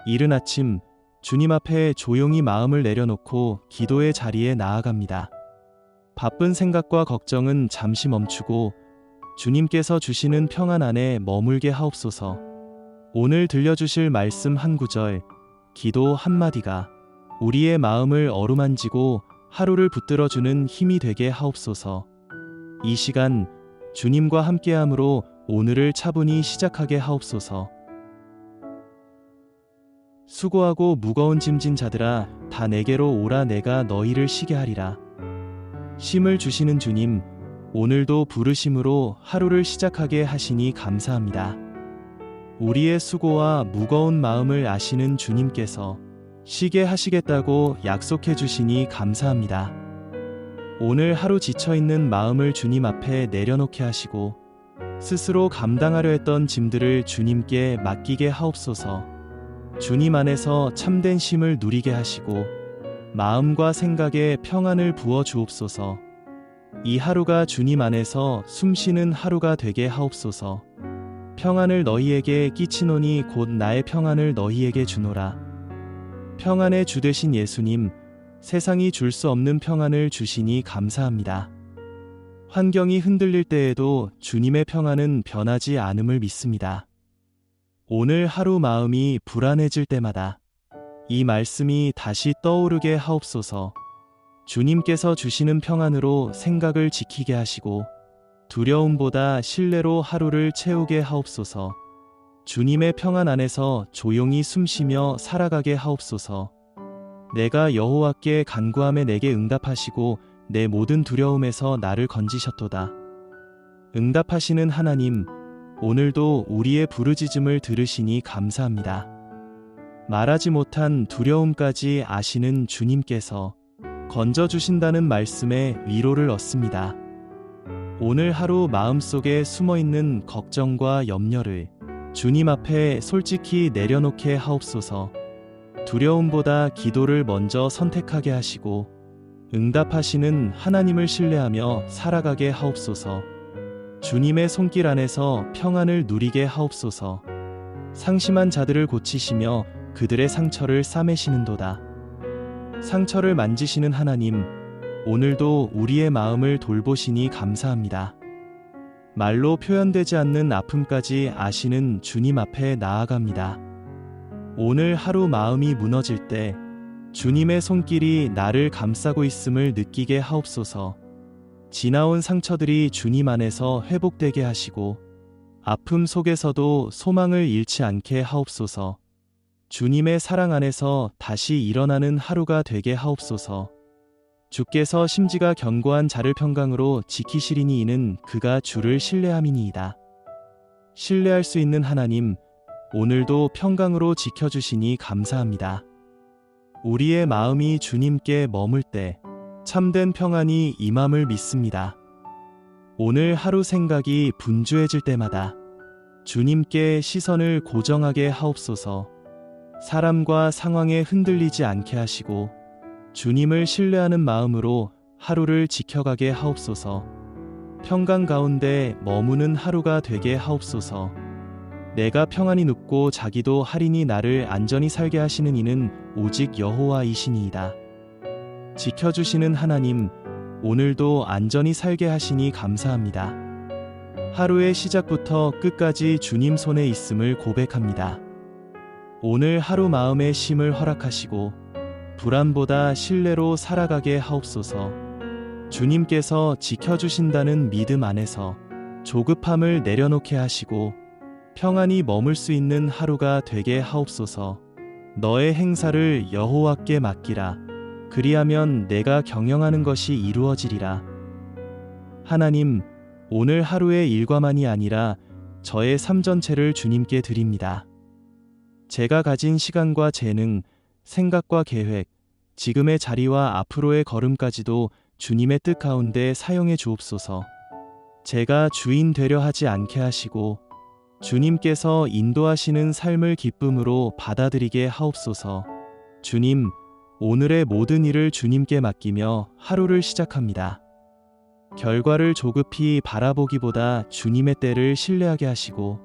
이른 아침 주님 앞에 조용히 마음을 내려놓고 기도의 자리에 나아갑니다. 바쁜 생각과 걱정은 잠시 멈추고 주님께서 주시는 평안 안에 머물게 하옵소서. 오늘 들려주실 말씀 한 구절, 기도 한마디가 우리의 마음을 어루만지고 하루를 붙들어주는 힘이 되게 하옵소서. 이 시간 주님과 함께함으로 오늘을 차분히 시작하게 하옵소서. 수고하고 무거운 짐진 자들아 다 내게로 오라. 내가 너희를 쉬게 하리라. 쉼을 주시는 주님, 오늘도 부르심으로 하루를 시작하게 하시니 감사합니다. 우리의 수고와 무거운 마음을 아시는 주님께서 쉬게 하시겠다고 약속해 주시니 감사합니다. 오늘 하루 지쳐있는 마음을 주님 앞에 내려놓게 하시고 스스로 감당하려 했던 짐들을 주님께 맡기게 하옵소서. 주님 안에서 참된 쉼을 누리게 하시고 마음과 생각에 평안을 부어 주옵소서. 이 하루가 주님 안에서 숨쉬는 하루가 되게 하옵소서. 평안을 너희에게 끼치노니 곧 나의 평안을 너희에게 주노라. 평안의 주 되신 예수님, 세상이 줄 수 없는 평안을 주시니 감사합니다. 환경이 흔들릴 때에도 주님의 평안은 변하지 않음을 믿습니다. 오늘 하루 마음이 불안해질 때마다 이 말씀이 다시 떠오르게 하옵소서. 주님께서 주시는 평안으로 생각을 지키게 하시고 두려움보다 신뢰로 하루를 채우게 하옵소서. 주님의 평안 안에서 조용히 숨쉬며 살아가게 하옵소서. 내가 여호와께 간구함에 내게 응답하시고 내 모든 두려움에서 나를 건지셨도다. 응답하시는 하나님, 오늘도 우리의 부르짖음을 들으시니 감사합니다. 말하지 못한 두려움까지 아시는 주님께서 건져주신다는 말씀에 위로를 얻습니다. 오늘 하루 마음속에 숨어있는 걱정과 염려를 주님 앞에 솔직히 내려놓게 하옵소서. 두려움보다 기도를 먼저 선택하게 하시고 응답하시는 하나님을 신뢰하며 살아가게 하옵소서. 주님의 손길 안에서 평안을 누리게 하옵소서. 상심한 자들을 고치시며 그들의 상처를 싸매시는도다. 상처를 만지시는 하나님, 오늘도 우리의 마음을 돌보시니 감사합니다. 말로 표현되지 않는 아픔까지 아시는 주님 앞에 나아갑니다. 오늘 하루 마음이 무너질 때 주님의 손길이 나를 감싸고 있음을 느끼게 하옵소서. 지나온 상처들이 주님 안에서 회복되게 하시고 아픔 속에서도 소망을 잃지 않게 하옵소서. 주님의 사랑 안에서 다시 일어나는 하루가 되게 하옵소서. 주께서 심지가 견고한 자를 평강으로 지키시리니 이는 그가 주를 신뢰함이니이다. 신뢰할 수 있는 하나님, 오늘도 평강으로 지켜주시니 감사합니다. 우리의 마음이 주님께 머물 때 참된 평안이 임함을 믿습니다. 오늘 하루 생각이 분주해질 때마다 주님께 시선을 고정하게 하옵소서. 사람과 상황에 흔들리지 않게 하시고 주님을 신뢰하는 마음으로 하루를 지켜가게 하옵소서. 평강 가운데 머무는 하루가 되게 하옵소서. 내가 평안히 눕고 자기도 하리니 나를 안전히 살게 하시는 이는 오직 여호와이시니이다. 지켜주시는 하나님, 오늘도 안전히 살게 하시니 감사합니다. 하루의 시작부터 끝까지 주님 손에 있음을 고백합니다. 오늘 하루 마음의 쉼을 허락하시고 불안보다 신뢰로 살아가게 하옵소서. 주님께서 지켜주신다는 믿음 안에서 조급함을 내려놓게 하시고 평안히 머물 수 있는 하루가 되게 하옵소서. 너의 행사를 여호와께 맡기라. 그리하면 내가 경영하는 것이 이루어지리라. 하나님, 오늘 하루의 일과만이 아니라 저의 삶 전체를 주님께 드립니다. 제가 가진 시간과 재능, 생각과 계획, 지금의 자리와 앞으로의 걸음까지도 주님의 뜻 가운데 사용해 주옵소서. 제가 주인 되려 하지 않게 하시고 주님께서 인도하시는 삶을 기쁨으로 받아들이게 하옵소서. 주님, 오늘의 모든 일을 주님께 맡기며 하루를 시작합니다. 결과를 조급히 바라보기보다 주님의 때를 신뢰하게 하시고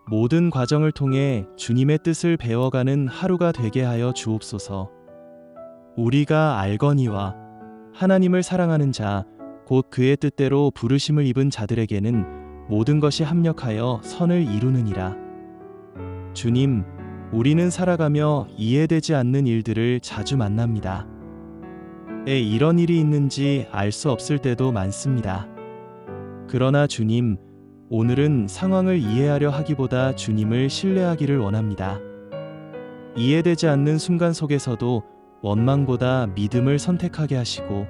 모든 과정을 통해 주님의 뜻을 배워가는 하루가 되게 하여 주옵소서. 우리가 알거니와 하나님을 사랑하는 자, 곧 그의 뜻대로 부르심을 입은 자들에게는 모든 것이 합력하여 선을 이루느니라. 주님, 우리는 살아가며 이해되지 않는 일들을 자주 만납니다. 이런 일이 있는지 알 수 없을 때도 많습니다. 그러나 주님, 오늘은 상황을 이해하려 하기보다 주님을 신뢰하기를 원합니다. 이해되지 않는 순간 속에서도 원망보다 믿음을 선택하게 하시고,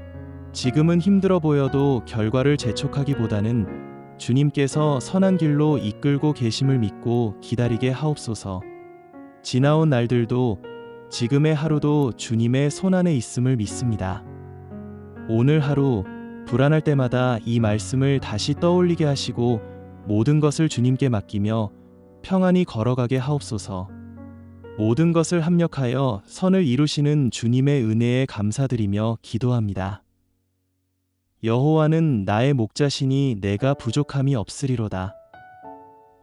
지금은 힘들어 보여도 결과를 재촉하기보다는 주님께서 선한 길로 이끌고 계심을 믿고 기다리게 하옵소서. 지나온 날들도 지금의 하루도 주님의 손안에 있음을 믿습니다. 오늘 하루 불안할 때마다 이 말씀을 다시 떠올리게 하시고 모든 것을 주님께 맡기며 평안히 걸어가게 하옵소서. 모든 것을 합력하여 선을 이루시는 주님의 은혜에 감사드리며 기도합니다. 여호와는 나의 목자시니 내가 부족함이 없으리로다.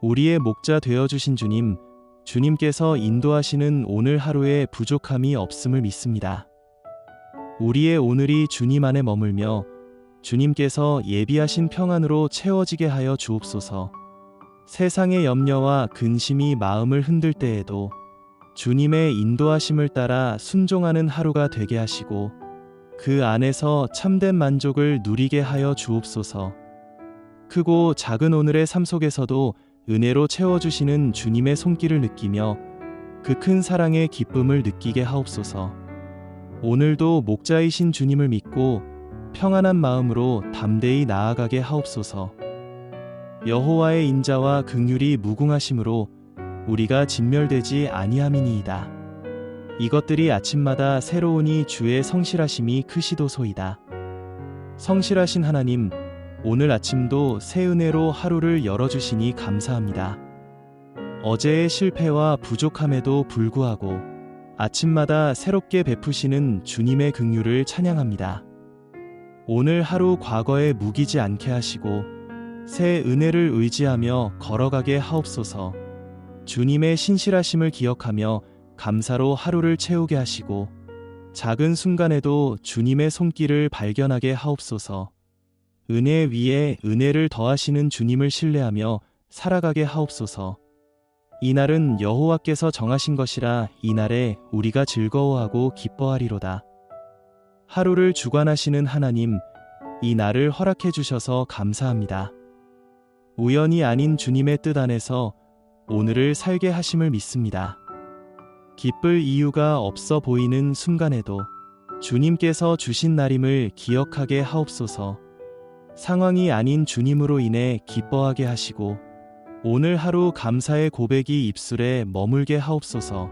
우리의 목자 되어주신 주님, 주님께서 인도하시는 오늘 하루에 부족함이 없음을 믿습니다. 우리의 오늘이 주님 안에 머물며 주님께서 예비하신 평안으로 채워지게 하여 주옵소서. 세상의 염려와 근심이 마음을 흔들 때에도 주님의 인도하심을 따라 순종하는 하루가 되게 하시고 그 안에서 참된 만족을 누리게 하여 주옵소서. 크고 작은 오늘의 삶 속에서도 은혜로 채워주시는 주님의 손길을 느끼며 그 큰 사랑의 기쁨을 느끼게 하옵소서. 오늘도 목자이신 주님을 믿고 평안한 마음으로 담대히 나아가게 하옵소서. 여호와의 인자와 긍휼이 무궁하심으로 우리가 진멸되지 아니함이니이다. 이것들이 아침마다 새로우니 주의 성실하심이 크시도소이다. 성실하신 하나님, 오늘 아침도 새 은혜로 하루를 열어주시니 감사합니다. 어제의 실패와 부족함에도 불구하고 아침마다 새롭게 베푸시는 주님의 긍휼을 찬양합니다. 오늘 하루 과거에 묵이지 않게 하시고 새 은혜를 의지하며 걸어가게 하옵소서. 주님의 신실하심을 기억하며 감사로 하루를 채우게 하시고 작은 순간에도 주님의 손길을 발견하게 하옵소서. 은혜 위에 은혜를 더하시는 주님을 신뢰하며 살아가게 하옵소서. 이날은 여호와께서 정하신 것이라 이날에 우리가 즐거워하고 기뻐하리로다. 하루를 주관하시는 하나님, 이 날을 허락해 주셔서 감사합니다. 우연이 아닌 주님의 뜻 안에서 오늘을 살게 하심을 믿습니다. 기쁠 이유가 없어 보이는 순간에도 주님께서 주신 날임을 기억하게 하옵소서. 상황이 아닌 주님으로 인해 기뻐하게 하시고 오늘 하루 감사의 고백이 입술에 머물게 하옵소서.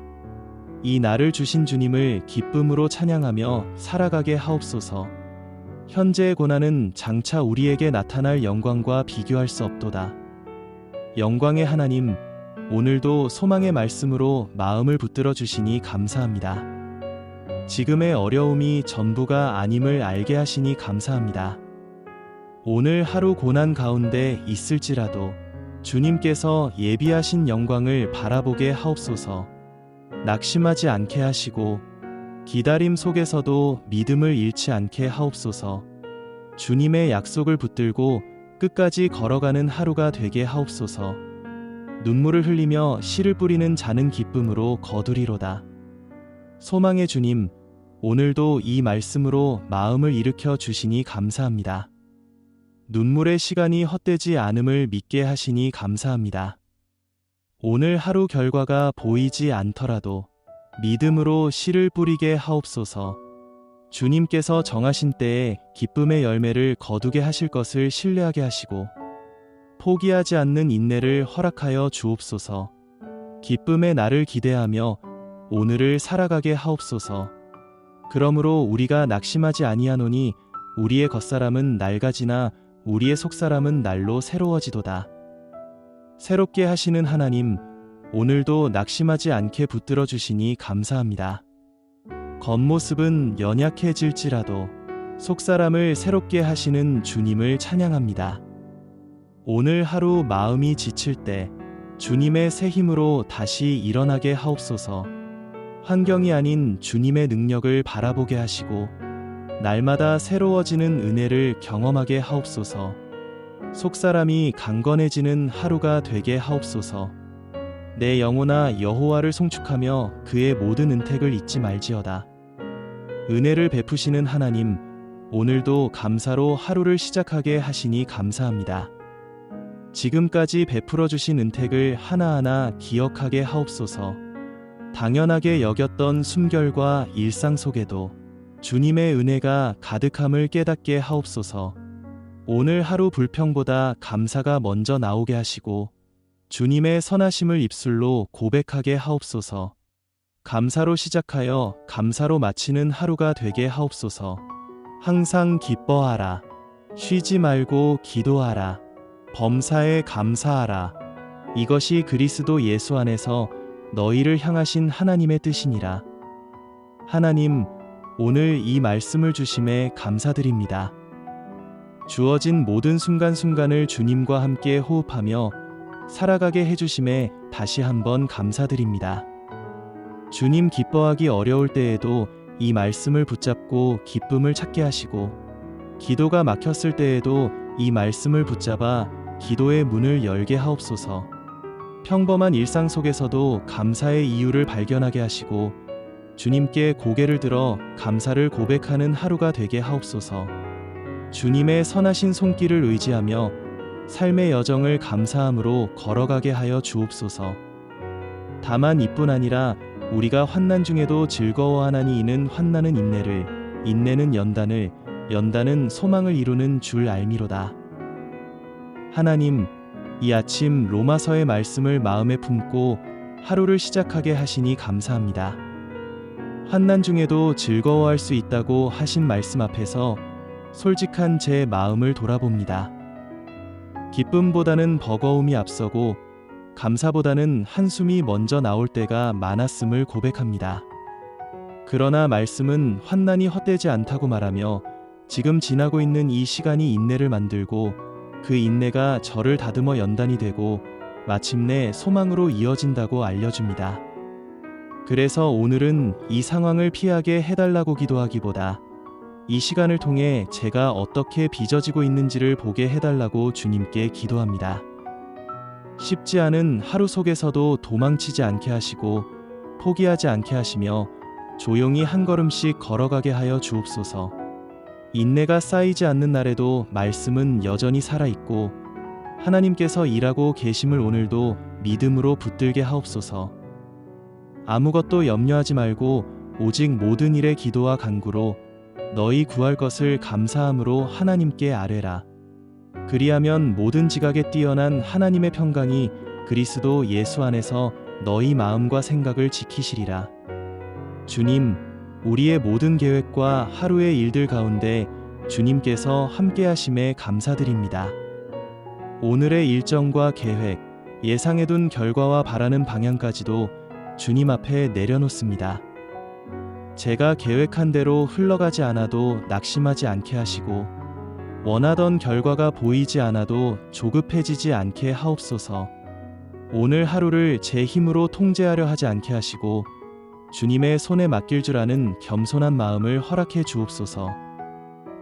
이 날을 주신 주님을 기쁨으로 찬양하며 살아가게 하옵소서. 현재의 고난은 장차 우리에게 나타날 영광과 비교할 수 없도다. 영광의 하나님, 오늘도 소망의 말씀으로 마음을 붙들어 주시니 감사합니다. 지금의 어려움이 전부가 아님을 알게 하시니 감사합니다. 오늘 하루 고난 가운데 있을지라도 주님께서 예비하신 영광을 바라보게 하옵소서. 낙심하지 않게 하시고 기다림 속에서도 믿음을 잃지 않게 하옵소서. 주님의 약속을 붙들고 끝까지 걸어가는 하루가 되게 하옵소서. 눈물을 흘리며 씨를 뿌리는 자는 기쁨으로 거두리로다. 소망의 주님, 오늘도 이 말씀으로 마음을 일으켜 주시니 감사합니다. 눈물의 시간이 헛되지 않음을 믿게 하시니 감사합니다. 오늘 하루 결과가 보이지 않더라도 믿음으로 씨를 뿌리게 하옵소서. 주님께서 정하신 때에 기쁨의 열매를 거두게 하실 것을 신뢰하게 하시고 포기하지 않는 인내를 허락하여 주옵소서. 기쁨의 날을 기대하며 오늘을 살아가게 하옵소서. 그러므로 우리가 낙심하지 아니하노니 우리의 겉사람은 낡아지나 우리의 속사람은 날로 새로워지도다. 새롭게 하시는 하나님, 오늘도 낙심하지 않게 붙들어 주시니 감사합니다. 겉모습은 연약해질지라도 속사람을 새롭게 하시는 주님을 찬양합니다. 오늘 하루 마음이 지칠 때 주님의 새 힘으로 다시 일어나게 하옵소서. 환경이 아닌 주님의 능력을 바라보게 하시고 날마다 새로워지는 은혜를 경험하게 하옵소서. 속사람이 강건해지는 하루가 되게 하옵소서. 내 영혼아 여호와를 송축하며 그의 모든 은택을 잊지 말지어다. 은혜를 베푸시는 하나님, 오늘도 감사로 하루를 시작하게 하시니 감사합니다. 지금까지 베풀어 주신 은택을 하나하나 기억하게 하옵소서. 당연하게 여겼던 숨결과 일상 속에도 주님의 은혜가 가득함을 깨닫게 하옵소서. 오늘 하루 불평보다 감사가 먼저 나오게 하시고 주님의 선하심을 입술로 고백하게 하옵소서. 감사로 시작하여 감사로 마치는 하루가 되게 하옵소서. 항상 기뻐하라. 쉬지 말고 기도하라. 범사에 감사하라. 이것이 그리스도 예수 안에서 너희를 향하신 하나님의 뜻이니라. 하나님, 오늘 이 말씀을 주심에 감사드립니다. 주어진 모든 순간순간을 주님과 함께 호흡하며 살아가게 해주심에 다시 한번 감사드립니다. 주님 기뻐하기 어려울 때에도 이 말씀을 붙잡고 기쁨을 찾게 하시고 기도가 막혔을 때에도 이 말씀을 붙잡아 기도의 문을 열게 하옵소서. 평범한 일상 속에서도 감사의 이유를 발견하게 하시고 주님께 고개를 들어 감사를 고백하는 하루가 되게 하옵소서. 주님의 선하신 손길을 의지하며 삶의 여정을 감사함으로 걸어가게 하여 주옵소서. 다만 이뿐 아니라 우리가 환난 중에도 즐거워하나니 이는 환난은 인내를, 인내는 연단을, 연단은 소망을 이루는 줄 알미로다. 하나님, 이 아침 로마서의 말씀을 마음에 품고 하루를 시작하게 하시니 감사합니다. 환난 중에도 즐거워할 수 있다고 하신 말씀 앞에서 솔직한 제 마음을 돌아봅니다. 기쁨보다는 버거움이 앞서고 감사보다는 한숨이 먼저 나올 때가 많았음을 고백합니다. 그러나 말씀은 환난이 헛되지 않다고 말하며 지금 지나고 있는 이 시간이 인내를 만들고 그 인내가 저를 다듬어 연단이 되고 마침내 소망으로 이어진다고 알려줍니다. 그래서 오늘은 이 상황을 피하게 해달라고 기도하기보다 이 시간을 통해 제가 어떻게 빚어지고 있는지를 보게 해달라고 주님께 기도합니다. 쉽지 않은 하루 속에서도 도망치지 않게 하시고 포기하지 않게 하시며 조용히 한 걸음씩 걸어가게 하여 주옵소서. 인내가 쌓이지 않는 날에도 말씀은 여전히 살아있고 하나님께서 일하고 계심을 오늘도 믿음으로 붙들게 하옵소서. 아무것도 염려하지 말고 오직 모든 일에 기도와 간구로 너희 구할 것을 감사함으로 하나님께 아뢰라. 그리하면 모든 지각에 뛰어난 하나님의 평강이 그리스도 예수 안에서 너희 마음과 생각을 지키시리라. 주님, 우리의 모든 계획과 하루의 일들 가운데 주님께서 함께 하심에 감사드립니다. 오늘의 일정과 계획, 예상해둔 결과와 바라는 방향까지도 주님 앞에 내려놓습니다. 제가 계획한 대로 흘러가지 않아도 낙심하지 않게 하시고 원하던 결과가 보이지 않아도 조급해지지 않게 하옵소서. 오늘 하루를 제 힘으로 통제하려 하지 않게 하시고 주님의 손에 맡길 줄 아는 겸손한 마음을 허락해 주옵소서.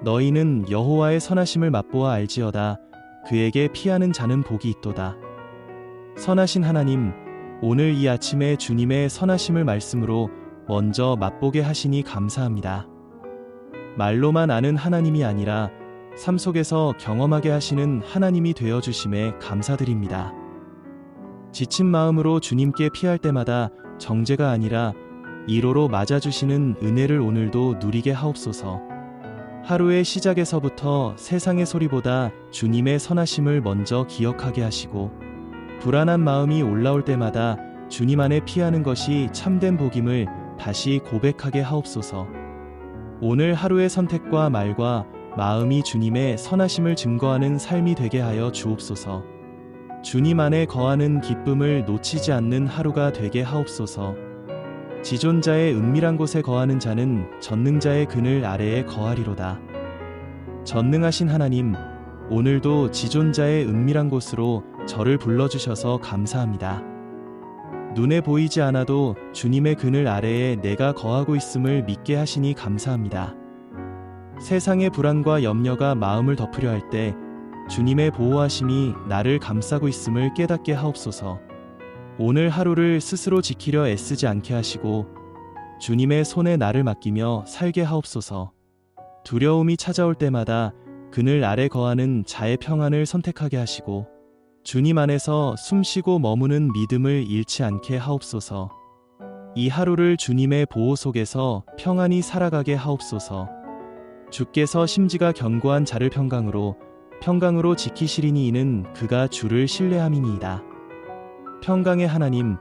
너희는 여호와의 선하심을 맛보아 알지어다. 그에게 피하는 자는 복이 있도다. 선하신 하나님, 오늘 이 아침에 주님의 선하심을 말씀으로 먼저 맛보게 하시니 감사합니다. 말로만 아는 하나님이 아니라 삶 속에서 경험하게 하시는 하나님이 되어주심에 감사드립니다. 지친 마음으로 주님께 피할 때마다 정죄가 아니라 이로로 맞아주시는 은혜를 오늘도 누리게 하옵소서. 하루의 시작에서부터 세상의 소리보다 주님의 선하심을 먼저 기억하게 하시고 불안한 마음이 올라올 때마다 주님 안에 피하는 것이 참된 복임을 다시 고백하게 하옵소서. 오늘 하루의 선택과 말과 마음이 주님의 선하심을 증거하는 삶이 되게 하여 주옵소서. 주님 안에 거하는 기쁨을 놓치지 않는 하루가 되게 하옵소서. 지존자의 은밀한 곳에 거하는 자는 전능자의 그늘 아래에 거하리로다. 전능하신 하나님, 오늘도 지존자의 은밀한 곳으로 저를 불러주셔서 감사합니다. 눈에 보이지 않아도 주님의 그늘 아래에 내가 거하고 있음을 믿게 하시니 감사합니다. 세상의 불안과 염려가 마음을 덮으려 할 때 주님의 보호하심이 나를 감싸고 있음을 깨닫게 하옵소서. 오늘 하루를 스스로 지키려 애쓰지 않게 하시고 주님의 손에 나를 맡기며 살게 하옵소서. 두려움이 찾아올 때마다 그늘 아래 거하는 자의 평안을 선택하게 하시고 주님 안에서 숨쉬고 머무는 믿음을 잃지 않게 하옵소서. 이 하루를 주님의 보호 속에서 평안히 살아가게 하옵소서. 주께서 심지가 견고한 자를 평강으로 지키시리니 이는 그가 주를 신뢰함이니이다. 평강의 하나님,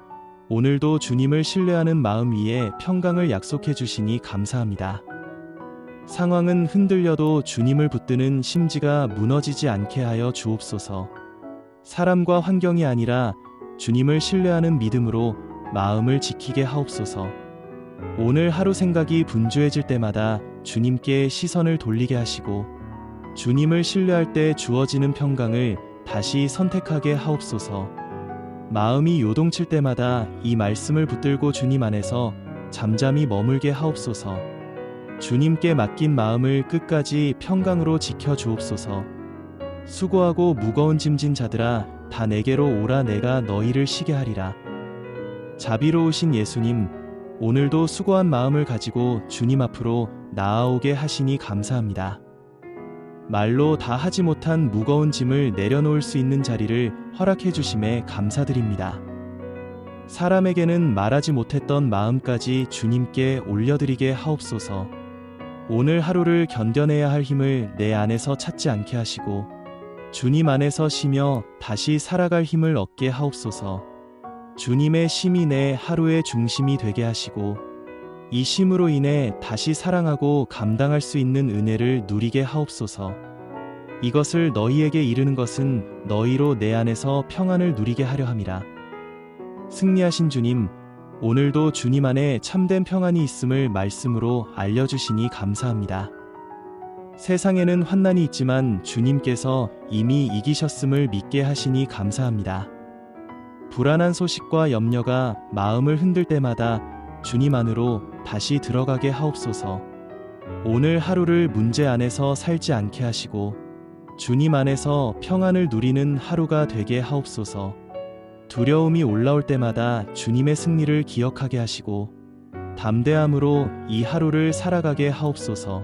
오늘도 주님을 신뢰하는 마음 위에 평강을 약속해 주시니 감사합니다. 상황은 흔들려도 주님을 붙드는 심지가 무너지지 않게 하여 주옵소서. 사람과 환경이 아니라 주님을 신뢰하는 믿음으로 마음을 지키게 하옵소서. 오늘 하루 생각이 분주해질 때마다 주님께 시선을 돌리게 하시고 주님을 신뢰할 때 주어지는 평강을 다시 선택하게 하옵소서. 마음이 요동칠 때마다 이 말씀을 붙들고 주님 안에서 잠잠히 머물게 하옵소서. 주님께 맡긴 마음을 끝까지 평강으로 지켜 주옵소서. 수고하고 무거운 짐진 자들아 다 내게로 오라 내가 너희를 쉬게 하리라. 자비로우신 예수님, 오늘도 수고한 마음을 가지고 주님 앞으로 나아오게 하시니 감사합니다. 말로 다 하지 못한 무거운 짐을 내려놓을 수 있는 자리를 허락해 주심에 감사드립니다. 사람에게는 말하지 못했던 마음까지 주님께 올려드리게 하옵소서. 오늘 하루를 견뎌내야 할 힘을 내 안에서 찾지 않게 하시고 주님 안에서 쉬며 다시 살아갈 힘을 얻게 하옵소서. 주님의 쉼이 내 하루의 중심이 되게 하시고 이 쉼으로 인해 다시 사랑하고 감당할 수 있는 은혜를 누리게 하옵소서. 이것을 너희에게 이르는 것은 너희로 내 안에서 평안을 누리게 하려 함이라. 승리하신 주님, 오늘도 주님 안에 참된 평안이 있음을 말씀으로 알려주시니 감사합니다. 세상에는 환난이 있지만 주님께서 이미 이기셨음을 믿게 하시니 감사합니다. 불안한 소식과 염려가 마음을 흔들 때마다 주님 안으로 다시 들어가게 하옵소서. 오늘 하루를 문제 안에서 살지 않게 하시고 주님 안에서 평안을 누리는 하루가 되게 하옵소서. 두려움이 올라올 때마다 주님의 승리를 기억하게 하시고 담대함으로 이 하루를 살아가게 하옵소서.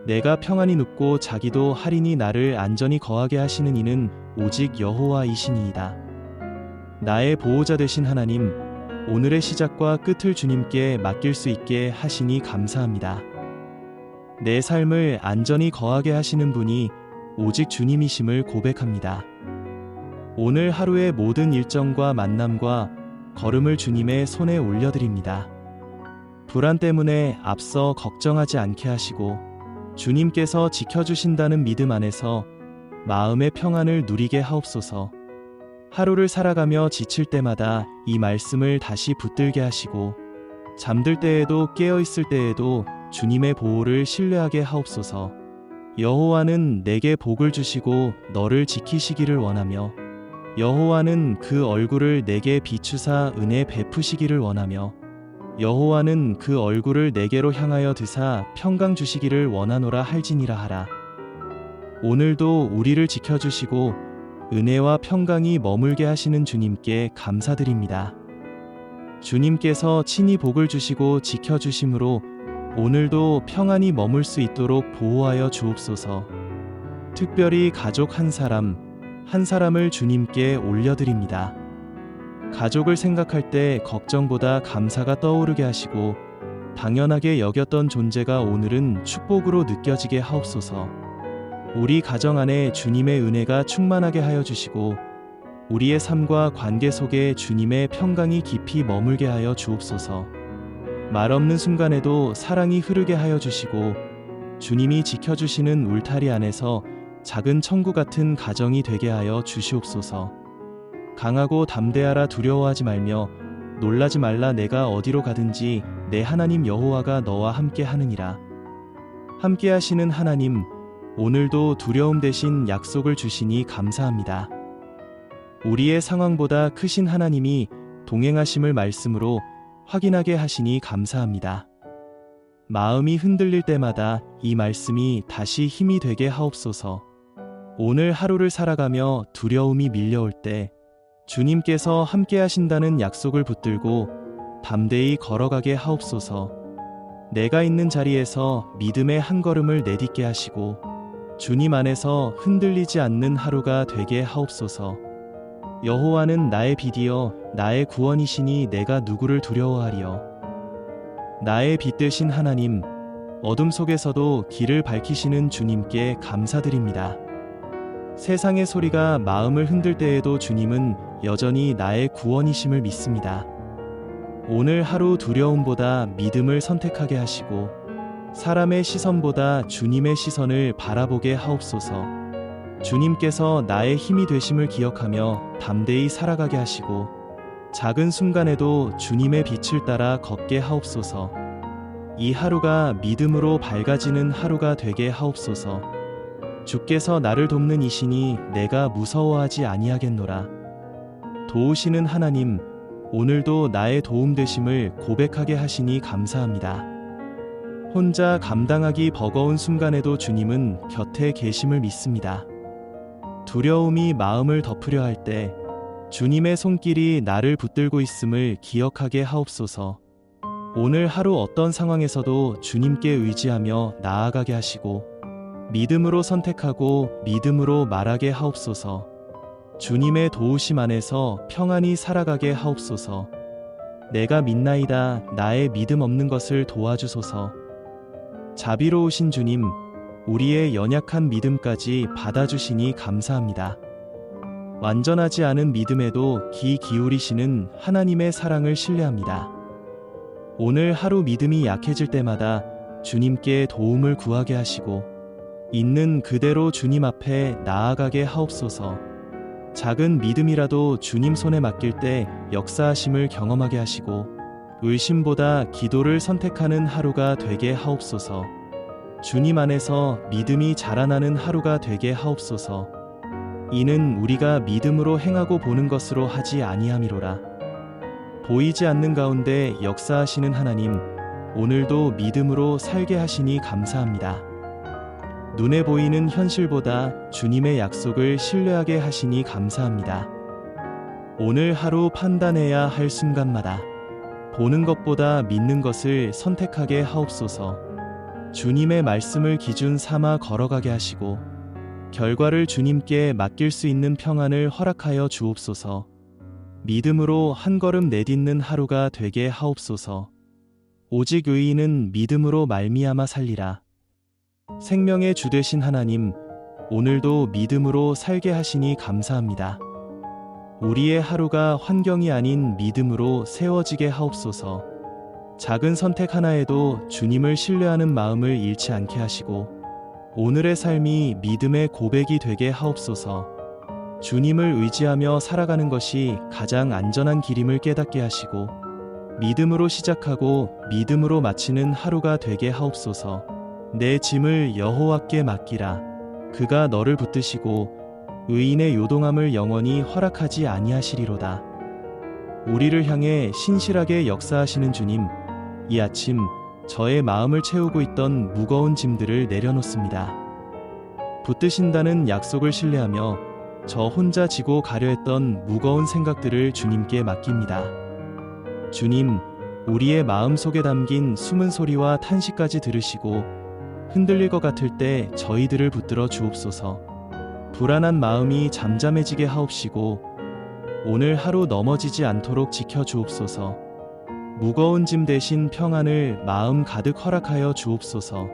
내가 평안히 눕고 자기도 하리니 나를 안전히 거하게 하시는 이는 오직 여호와이시니이다. 나의 보호자 되신 하나님, 오늘의 시작과 끝을 주님께 맡길 수 있게 하시니 감사합니다. 내 삶을 안전히 거하게 하시는 분이 오직 주님이심을 고백합니다. 오늘 하루의 모든 일정과 만남과 걸음을 주님의 손에 올려드립니다. 불안 때문에 앞서 걱정하지 않게 하시고 주님께서 지켜주신다는 믿음 안에서 마음의 평안을 누리게 하옵소서. 하루를 살아가며 지칠 때마다 이 말씀을 다시 붙들게 하시고 잠들 때에도 깨어있을 때에도 주님의 보호를 신뢰하게 하옵소서. 여호와는 내게 복을 주시고 너를 지키시기를 원하며 여호와는 그 얼굴을 내게 비추사 은혜 베푸시기를 원하며 여호와는 그 얼굴을 내게로 향하여 드사 평강 주시기를 원하노라 할지니라 하라. 오늘도 우리를 지켜주시고 은혜와 평강이 머물게 하시는 주님께 감사드립니다. 주님께서 친히 복을 주시고 지켜주심으로 오늘도 평안히 머물 수 있도록 보호하여 주옵소서. 특별히 가족 한 사람을 주님께 올려드립니다. 가족을 생각할 때 걱정보다 감사가 떠오르게 하시고 당연하게 여겼던 존재가 오늘은 축복으로 느껴지게 하옵소서. 우리 가정 안에 주님의 은혜가 충만하게 하여 주시고 우리의 삶과 관계 속에 주님의 평강이 깊이 머물게 하여 주옵소서. 말없는 순간에도 사랑이 흐르게 하여 주시고 주님이 지켜주시는 울타리 안에서 작은 천국 같은 가정이 되게 하여 주시옵소서. 강하고 담대하라 두려워하지 말며 놀라지 말라 내가 어디로 가든지 내 하나님 여호와가 너와 함께 하느니라. 함께 하시는 하나님, 오늘도 두려움 대신 약속을 주시니 감사합니다. 우리의 상황보다 크신 하나님이 동행하심을 말씀으로 확인하게 하시니 감사합니다. 마음이 흔들릴 때마다 이 말씀이 다시 힘이 되게 하옵소서. 오늘 하루를 살아가며 두려움이 밀려올 때 주님께서 함께 하신다는 약속을 붙들고 담대히 걸어가게 하옵소서. 내가 있는 자리에서 믿음의 한 걸음을 내딛게 하시고 주님 안에서 흔들리지 않는 하루가 되게 하옵소서. 여호와는 나의 빛이여 나의 구원이시니 내가 누구를 두려워하리요. 나의 빛 되신 하나님, 어둠 속에서도 길을 밝히시는 주님께 감사드립니다. 세상의 소리가 마음을 흔들 때에도 주님은 여전히 나의 구원이심을 믿습니다. 오늘 하루 두려움보다 믿음을 선택하게 하시고 사람의 시선보다 주님의 시선을 바라보게 하옵소서. 주님께서 나의 힘이 되심을 기억하며 담대히 살아가게 하시고 작은 순간에도 주님의 빛을 따라 걷게 하옵소서. 이 하루가 믿음으로 밝아지는 하루가 되게 하옵소서. 주께서 나를 돕는 이시니 내가 무서워하지 아니하겠노라. 도우시는 하나님, 오늘도 나의 도움 되심을 고백하게 하시니 감사합니다. 혼자 감당하기 버거운 순간에도 주님은 곁에 계심을 믿습니다. 두려움이 마음을 덮으려 할 때 주님의 손길이 나를 붙들고 있음을 기억하게 하옵소서. 오늘 하루 어떤 상황에서도 주님께 의지하며 나아가게 하시고 믿음으로 선택하고 믿음으로 말하게 하옵소서. 주님의 도우심 안에서 평안히 살아가게 하옵소서. 내가 믿나이다. 나의 믿음 없는 것을 도와주소서. 자비로우신 주님, 우리의 연약한 믿음까지 받아주시니 감사합니다. 완전하지 않은 믿음에도 귀 기울이시는 하나님의 사랑을 신뢰합니다. 오늘 하루 믿음이 약해질 때마다 주님께 도움을 구하게 하시고 있는 그대로 주님 앞에 나아가게 하옵소서. 작은 믿음이라도 주님 손에 맡길 때 역사하심을 경험하게 하시고 의심보다 기도를 선택하는 하루가 되게 하옵소서. 주님 안에서 믿음이 자라나는 하루가 되게 하옵소서. 이는 우리가 믿음으로 행하고 보는 것으로 하지 아니함이로라. 보이지 않는 가운데 역사하시는 하나님, 오늘도 믿음으로 살게 하시니 감사합니다. 눈에 보이는 현실보다 주님의 약속을 신뢰하게 하시니 감사합니다. 오늘 하루 판단해야 할 순간마다 보는 것보다 믿는 것을 선택하게 하옵소서. 주님의 말씀을 기준 삼아 걸어가게 하시고 결과를 주님께 맡길 수 있는 평안을 허락하여 주옵소서. 믿음으로 한 걸음 내딛는 하루가 되게 하옵소서. 오직 의인은 믿음으로 말미암아 살리라. 생명의 주 되신 하나님, 오늘도 믿음으로 살게 하시니 감사합니다. 우리의 하루가 환경이 아닌 믿음으로 세워지게 하옵소서. 작은 선택 하나에도 주님을 신뢰하는 마음을 잃지 않게 하시고 오늘의 삶이 믿음의 고백이 되게 하옵소서. 주님을 의지하며 살아가는 것이 가장 안전한 길임을 깨닫게 하시고 믿음으로 시작하고 믿음으로 마치는 하루가 되게 하옵소서. 내 짐을 여호와께 맡기라. 그가 너를 붙드시고 의인의 요동함을 영원히 허락하지 아니하시리로다. 우리를 향해 신실하게 역사하시는 주님, 이 아침 저의 마음을 채우고 있던 무거운 짐들을 내려놓습니다. 붙드신다는 약속을 신뢰하며 저 혼자 지고 가려 했던 무거운 생각들을 주님께 맡깁니다. 주님, 우리의 마음 속에 담긴 숨은 소리와 탄식까지 들으시고 흔들릴 것 같을 때 저희들을 붙들어 주옵소서. 불안한 마음이 잠잠해지게 하옵시고 오늘 하루 넘어지지 않도록 지켜 주옵소서. 무거운 짐 대신 평안을 마음 가득 허락하여 주옵소서.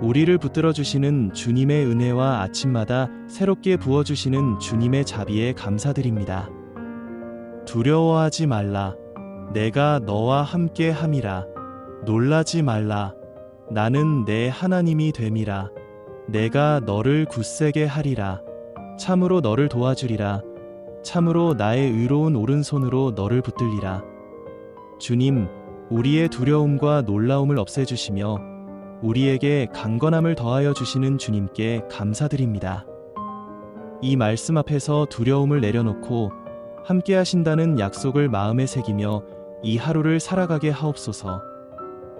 우리를 붙들어 주시는 주님의 은혜와 아침마다 새롭게 부어주시는 주님의 자비에 감사드립니다. 두려워하지 말라. 내가 너와 함께 함이라. 놀라지 말라. 나는 내 하나님이 됨이라. 내가 너를 굳세게 하리라. 참으로 너를 도와주리라. 참으로 나의 의로운 오른손으로 너를 붙들리라. 주님, 우리의 두려움과 놀라움을 없애주시며 우리에게 강건함을 더하여 주시는 주님께 감사드립니다. 이 말씀 앞에서 두려움을 내려놓고 함께 하신다는 약속을 마음에 새기며 이 하루를 살아가게 하옵소서.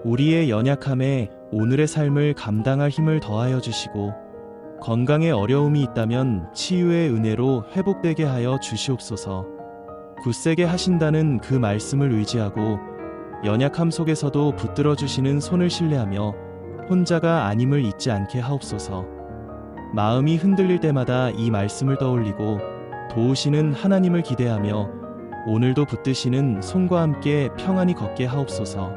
우리의 연약함에 오늘의 삶을 감당할 힘을 더하여 주시고 건강에 어려움이 있다면 치유의 은혜로 회복되게 하여 주시옵소서. 굳세게 하신다는 그 말씀을 의지하고 연약함 속에서도 붙들어 주시는 손을 신뢰하며 혼자가 아님을 잊지 않게 하옵소서. 마음이 흔들릴 때마다 이 말씀을 떠올리고 도우시는 하나님을 기대하며 오늘도 붙드시는 손과 함께 평안히 걷게 하옵소서.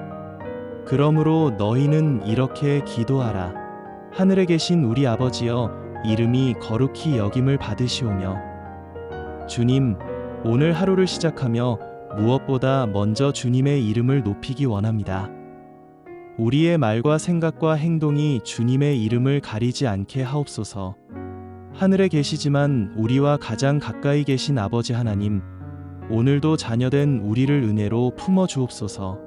그러므로 너희는 이렇게 기도하라. 하늘에 계신 우리 아버지여, 이름이 거룩히 여김을 받으시오며. 주님, 오늘 하루를 시작하며 무엇보다 먼저 주님의 이름을 높이기 원합니다. 우리의 말과 생각과 행동이 주님의 이름을 가리지 않게 하옵소서. 하늘에 계시지만 우리와 가장 가까이 계신 아버지 하나님, 오늘도 자녀된 우리를 은혜로 품어 주옵소서.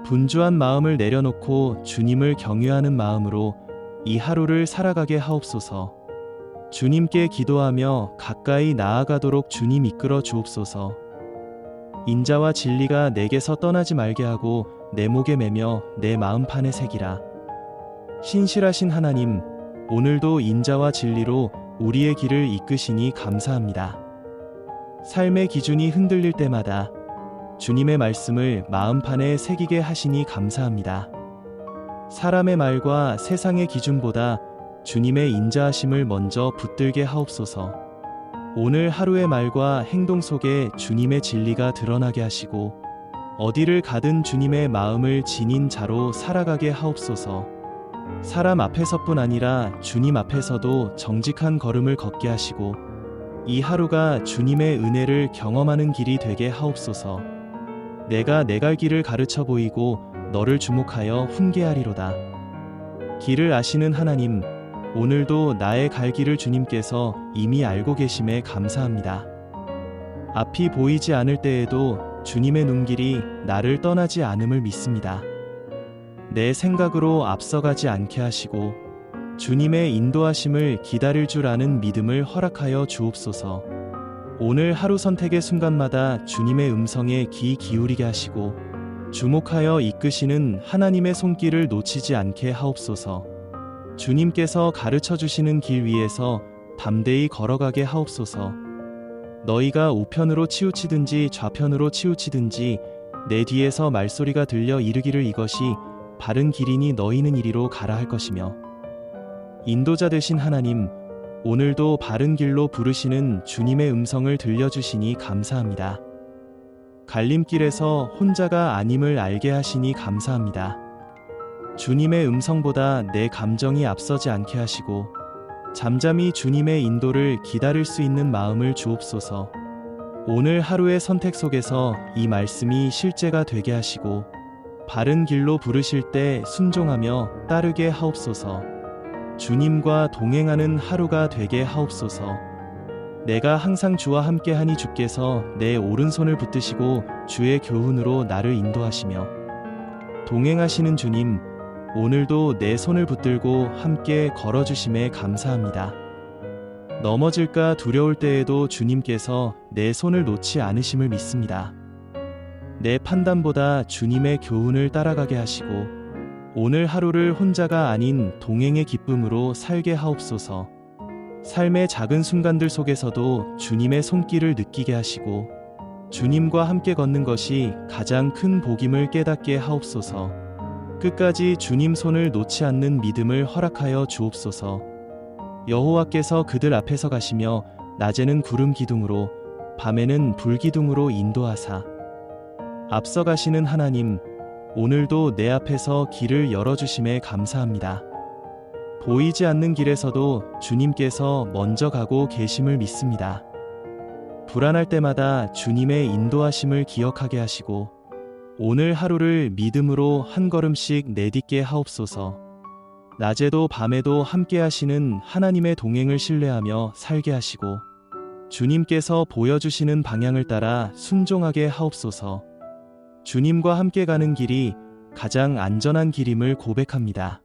분주한 마음을 내려놓고 주님을 경외하는 마음으로 이 하루를 살아가게 하옵소서. 주님께 기도하며 가까이 나아가도록 주님 이끌어 주옵소서. 인자와 진리가 내게서 떠나지 말게 하고 내 목에 매며 내 마음판에 새기라. 신실하신 하나님, 오늘도 인자와 진리로 우리의 길을 이끄시니 감사합니다. 삶의 기준이 흔들릴 때마다 주님의 말씀을 마음판에 새기게 하시니 감사합니다. 사람의 말과 세상의 기준보다 주님의 인자하심을 먼저 붙들게 하옵소서. 오늘 하루의 말과 행동 속에 주님의 진리가 드러나게 하시고 어디를 가든 주님의 마음을 지닌 자로 살아가게 하옵소서. 사람 앞에서뿐 아니라 주님 앞에서도 정직한 걸음을 걷게 하시고 이 하루가 주님의 은혜를 경험하는 길이 되게 하옵소서. 내가 내 갈 길을 가르쳐 보이고 너를 주목하여 훈계하리로다. 길을 아시는 하나님, 오늘도 나의 갈 길을 주님께서 이미 알고 계심에 감사합니다. 앞이 보이지 않을 때에도 주님의 눈길이 나를 떠나지 않음을 믿습니다. 내 생각으로 앞서가지 않게 하시고 주님의 인도하심을 기다릴 줄 아는 믿음을 허락하여 주옵소서. 오늘 하루 선택의 순간마다 주님의 음성에 귀 기울이게 하시고 주목하여 이끄시는 하나님의 손길을 놓치지 않게 하옵소서. 주님께서 가르쳐 주시는 길 위에서 담대히 걸어가게 하옵소서. 너희가 우편으로 치우치든지 좌편으로 치우치든지 내 뒤에서 말소리가 들려 이르기를 이것이 바른 길이니 너희는 이리로 가라 할 것이며, 인도자 되신 하나님, 오늘도 바른 길로 부르시는 주님의 음성을 들려주시니 감사합니다. 갈림길에서 혼자가 아님을 알게 하시니 감사합니다. 주님의 음성보다 내 감정이 앞서지 않게 하시고 잠잠히 주님의 인도를 기다릴 수 있는 마음을 주옵소서. 오늘 하루의 선택 속에서 이 말씀이 실제가 되게 하시고 바른 길로 부르실 때 순종하며 따르게 하옵소서. 주님과 동행하는 하루가 되게 하옵소서. 내가 항상 주와 함께하니 주께서 내 오른손을 붙드시고 주의 교훈으로 나를 인도하시며, 동행하시는 주님, 오늘도 내 손을 붙들고 함께 걸어주심에 감사합니다. 넘어질까 두려울 때에도 주님께서 내 손을 놓지 않으심을 믿습니다. 내 판단보다 주님의 교훈을 따라가게 하시고 오늘 하루를 혼자가 아닌 동행의 기쁨으로 살게 하옵소서. 삶의 작은 순간들 속에서도 주님의 손길을 느끼게 하시고 주님과 함께 걷는 것이 가장 큰 복임을 깨닫게 하옵소서. 끝까지 주님 손을 놓지 않는 믿음을 허락하여 주옵소서. 여호와께서 그들 앞에서 가시며 낮에는 구름 기둥으로 밤에는 불 기둥으로 인도하사 앞서 가시는 하나님, 오늘도 내 앞에서 길을 열어주심에 감사합니다. 보이지 않는 길에서도 주님께서 먼저 가고 계심을 믿습니다. 불안할 때마다 주님의 인도하심을 기억하게 하시고 오늘 하루를 믿음으로 한 걸음씩 내딛게 하옵소서. 낮에도 밤에도 함께 하시는 하나님의 동행을 신뢰하며 살게 하시고 주님께서 보여주시는 방향을 따라 순종하게 하옵소서. 주님과 함께 가는 길이 가장 안전한 길임을 고백합니다.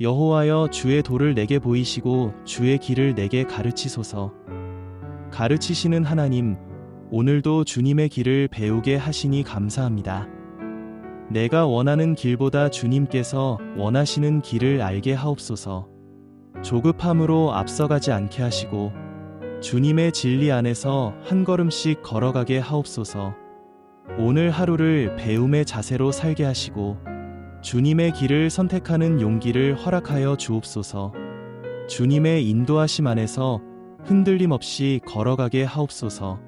여호와여, 주의 도를 내게 보이시고 주의 길을 내게 가르치소서. 가르치시는 하나님, 오늘도 주님의 길을 배우게 하시니 감사합니다. 내가 원하는 길보다 주님께서 원하시는 길을 알게 하옵소서. 조급함으로 앞서가지 않게 하시고 주님의 진리 안에서 한 걸음씩 걸어가게 하옵소서. 오늘 하루를 배움의 자세로 살게 하시고 주님의 길을 선택하는 용기를 허락하여 주옵소서. 주님의 인도하심 안에서 흔들림 없이 걸어가게 하옵소서.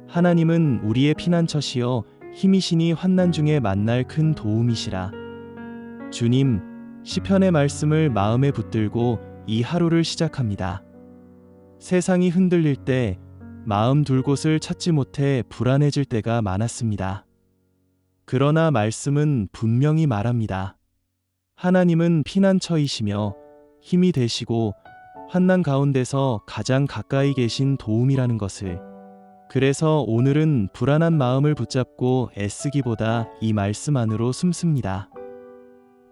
하나님은 우리의 피난처시여 힘이시니 환난 중에 만날 큰 도움이시라. 주님, 시편의 말씀을 마음에 붙들고 이 하루를 시작합니다. 세상이 흔들릴 때 마음 둘 곳을 찾지 못해 불안해질 때가 많았습니다. 그러나 말씀은 분명히 말합니다. 하나님은 피난처이시며 힘이 되시고 환난 가운데서 가장 가까이 계신 도움이라는 것을. 그래서 오늘은 불안한 마음을 붙잡고 애쓰기보다 이 말씀 안으로 숨습니다.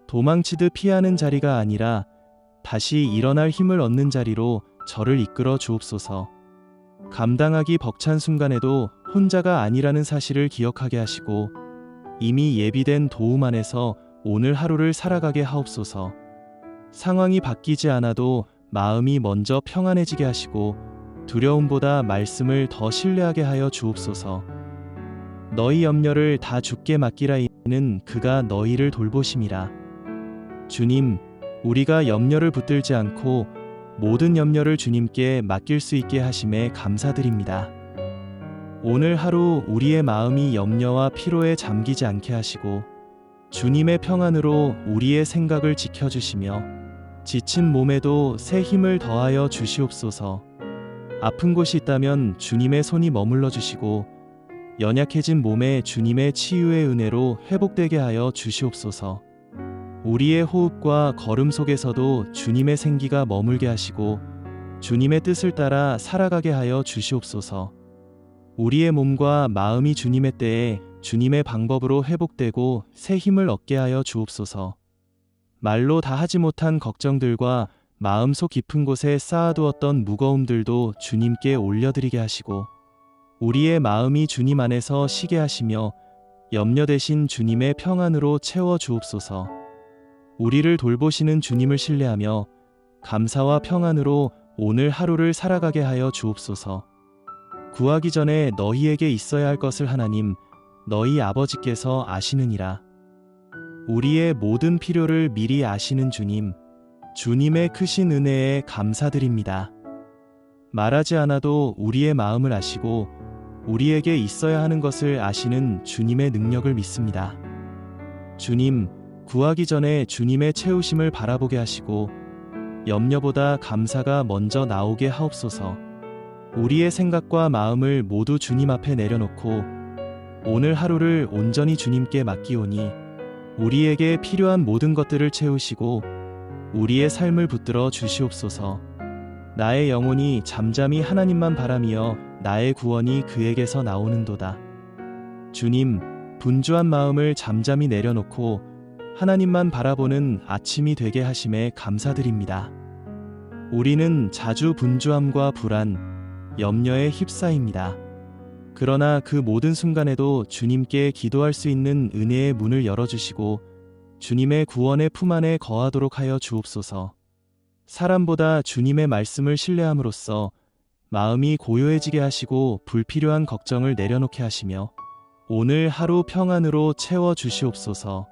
도망치듯 피하는 자리가 아니라 다시 일어날 힘을 얻는 자리로 저를 이끌어 주옵소서. 감당하기 벅찬 순간에도 혼자가 아니라는 사실을 기억하게 하시고 이미 예비된 도움 안에서 오늘 하루를 살아가게 하옵소서. 상황이 바뀌지 않아도 마음이 먼저 평안해지게 하시고 두려움보다 말씀을 더 신뢰하게 하여 주옵소서. 너희 염려를 다 주께 맡기라, 이는 그가 너희를 돌보심이라. 주님, 우리가 염려를 붙들지 않고 모든 염려를 주님께 맡길 수 있게 하심에 감사드립니다. 오늘 하루 우리의 마음이 염려와 피로에 잠기지 않게 하시고 주님의 평안으로 우리의 생각을 지켜주시며 지친 몸에도 새 힘을 더하여 주시옵소서. 아픈 곳이 있다면 주님의 손이 머물러 주시고 연약해진 몸에 주님의 치유의 은혜로 회복되게 하여 주시옵소서. 우리의 호흡과 걸음 속에서도 주님의 생기가 머물게 하시고 주님의 뜻을 따라 살아가게 하여 주시옵소서. 우리의 몸과 마음이 주님의 때에 주님의 방법으로 회복되고 새 힘을 얻게 하여 주옵소서. 말로 다 하지 못한 걱정들과 마음속 깊은 곳에 쌓아두었던 무거움들도 주님께 올려드리게 하시고 우리의 마음이 주님 안에서 쉬게 하시며 염려 대신 주님의 평안으로 채워 주옵소서. 우리를 돌보시는 주님을 신뢰하며 감사와 평안으로 오늘 하루를 살아가게 하여 주옵소서. 구하기 전에 너희에게 있어야 할 것을 하나님, 너희 아버지께서 아시느니라. 우리의 모든 필요를 미리 아시는 주님, 주님의 크신 은혜에 감사드립니다. 말하지 않아도 우리의 마음을 아시고 우리에게 있어야 하는 것을 아시는 주님의 능력을 믿습니다. 주님, 구하기 전에 주님의 채우심을 바라보게 하시고 염려보다 감사가 먼저 나오게 하옵소서. 우리의 생각과 마음을 모두 주님 앞에 내려놓고 오늘 하루를 온전히 주님께 맡기오니 우리에게 필요한 모든 것들을 채우시고 우리의 삶을 붙들어 주시옵소서. 나의 영혼이 잠잠히 하나님만 바라며 나의 구원이 그에게서 나오는도다. 주님, 분주한 마음을 잠잠히 내려놓고 하나님만 바라보는 아침이 되게 하심에 감사드립니다. 우리는 자주 분주함과 불안, 염려에 휩싸입니다. 그러나 그 모든 순간에도 주님께 기도할 수 있는 은혜의 문을 열어주시고 주님의 구원의 품 안에 거하도록 하여 주옵소서. 사람보다 주님의 말씀을 신뢰함으로써 마음이 고요해지게 하시고 불필요한 걱정을 내려놓게 하시며 오늘 하루 평안으로 채워 주시옵소서.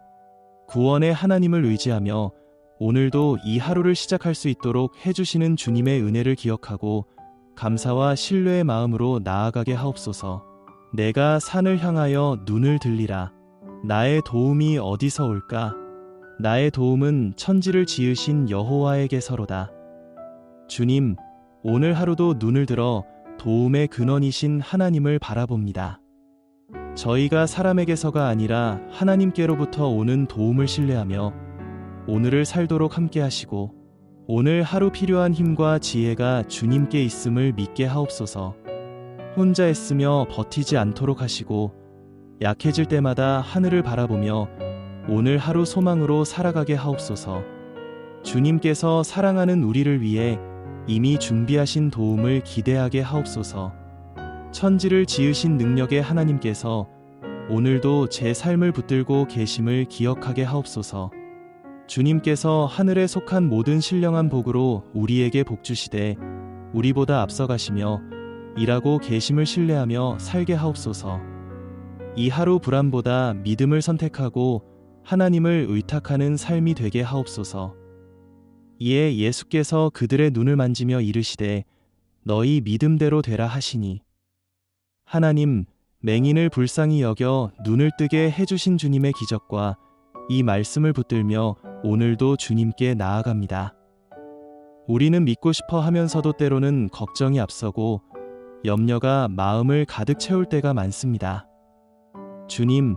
구원의 하나님을 의지하며 오늘도 이 하루를 시작할 수 있도록 해주시는 주님의 은혜를 기억하고 감사와 신뢰의 마음으로 나아가게 하옵소서. 내가 산을 향하여 눈을 들리라. 나의 도움이 어디서 올까? 나의 도움은 천지를 지으신 여호와에게서로다. 주님, 오늘 하루도 눈을 들어 도움의 근원이신 하나님을 바라봅니다. 저희가 사람에게서가 아니라 하나님께로부터 오는 도움을 신뢰하며 오늘을 살도록 함께 하시고 오늘 하루 필요한 힘과 지혜가 주님께 있음을 믿게 하옵소서. 혼자 애쓰며 버티지 않도록 하시고 약해질 때마다 하늘을 바라보며 오늘 하루 소망으로 살아가게 하옵소서. 주님께서 사랑하는 우리를 위해 이미 준비하신 도움을 기대하게 하옵소서. 천지를 지으신 능력의 하나님께서 오늘도 제 삶을 붙들고 계심을 기억하게 하옵소서. 주님께서 하늘에 속한 모든 신령한 복으로 우리에게 복 주시되 우리보다 앞서가시며 일하고 계심을 신뢰하며 살게 하옵소서. 이 하루 불안보다 믿음을 선택하고 하나님을 의탁하는 삶이 되게 하옵소서. 이에 예수께서 그들의 눈을 만지며 이르시되 너희 믿음대로 되라 하시니, 하나님, 맹인을 불쌍히 여겨 눈을 뜨게 해주신 주님의 기적과 이 말씀을 붙들며 오늘도 주님께 나아갑니다. 우리는 믿고 싶어 하면서도 때로는 걱정이 앞서고 염려가 마음을 가득 채울 때가 많습니다. 주님,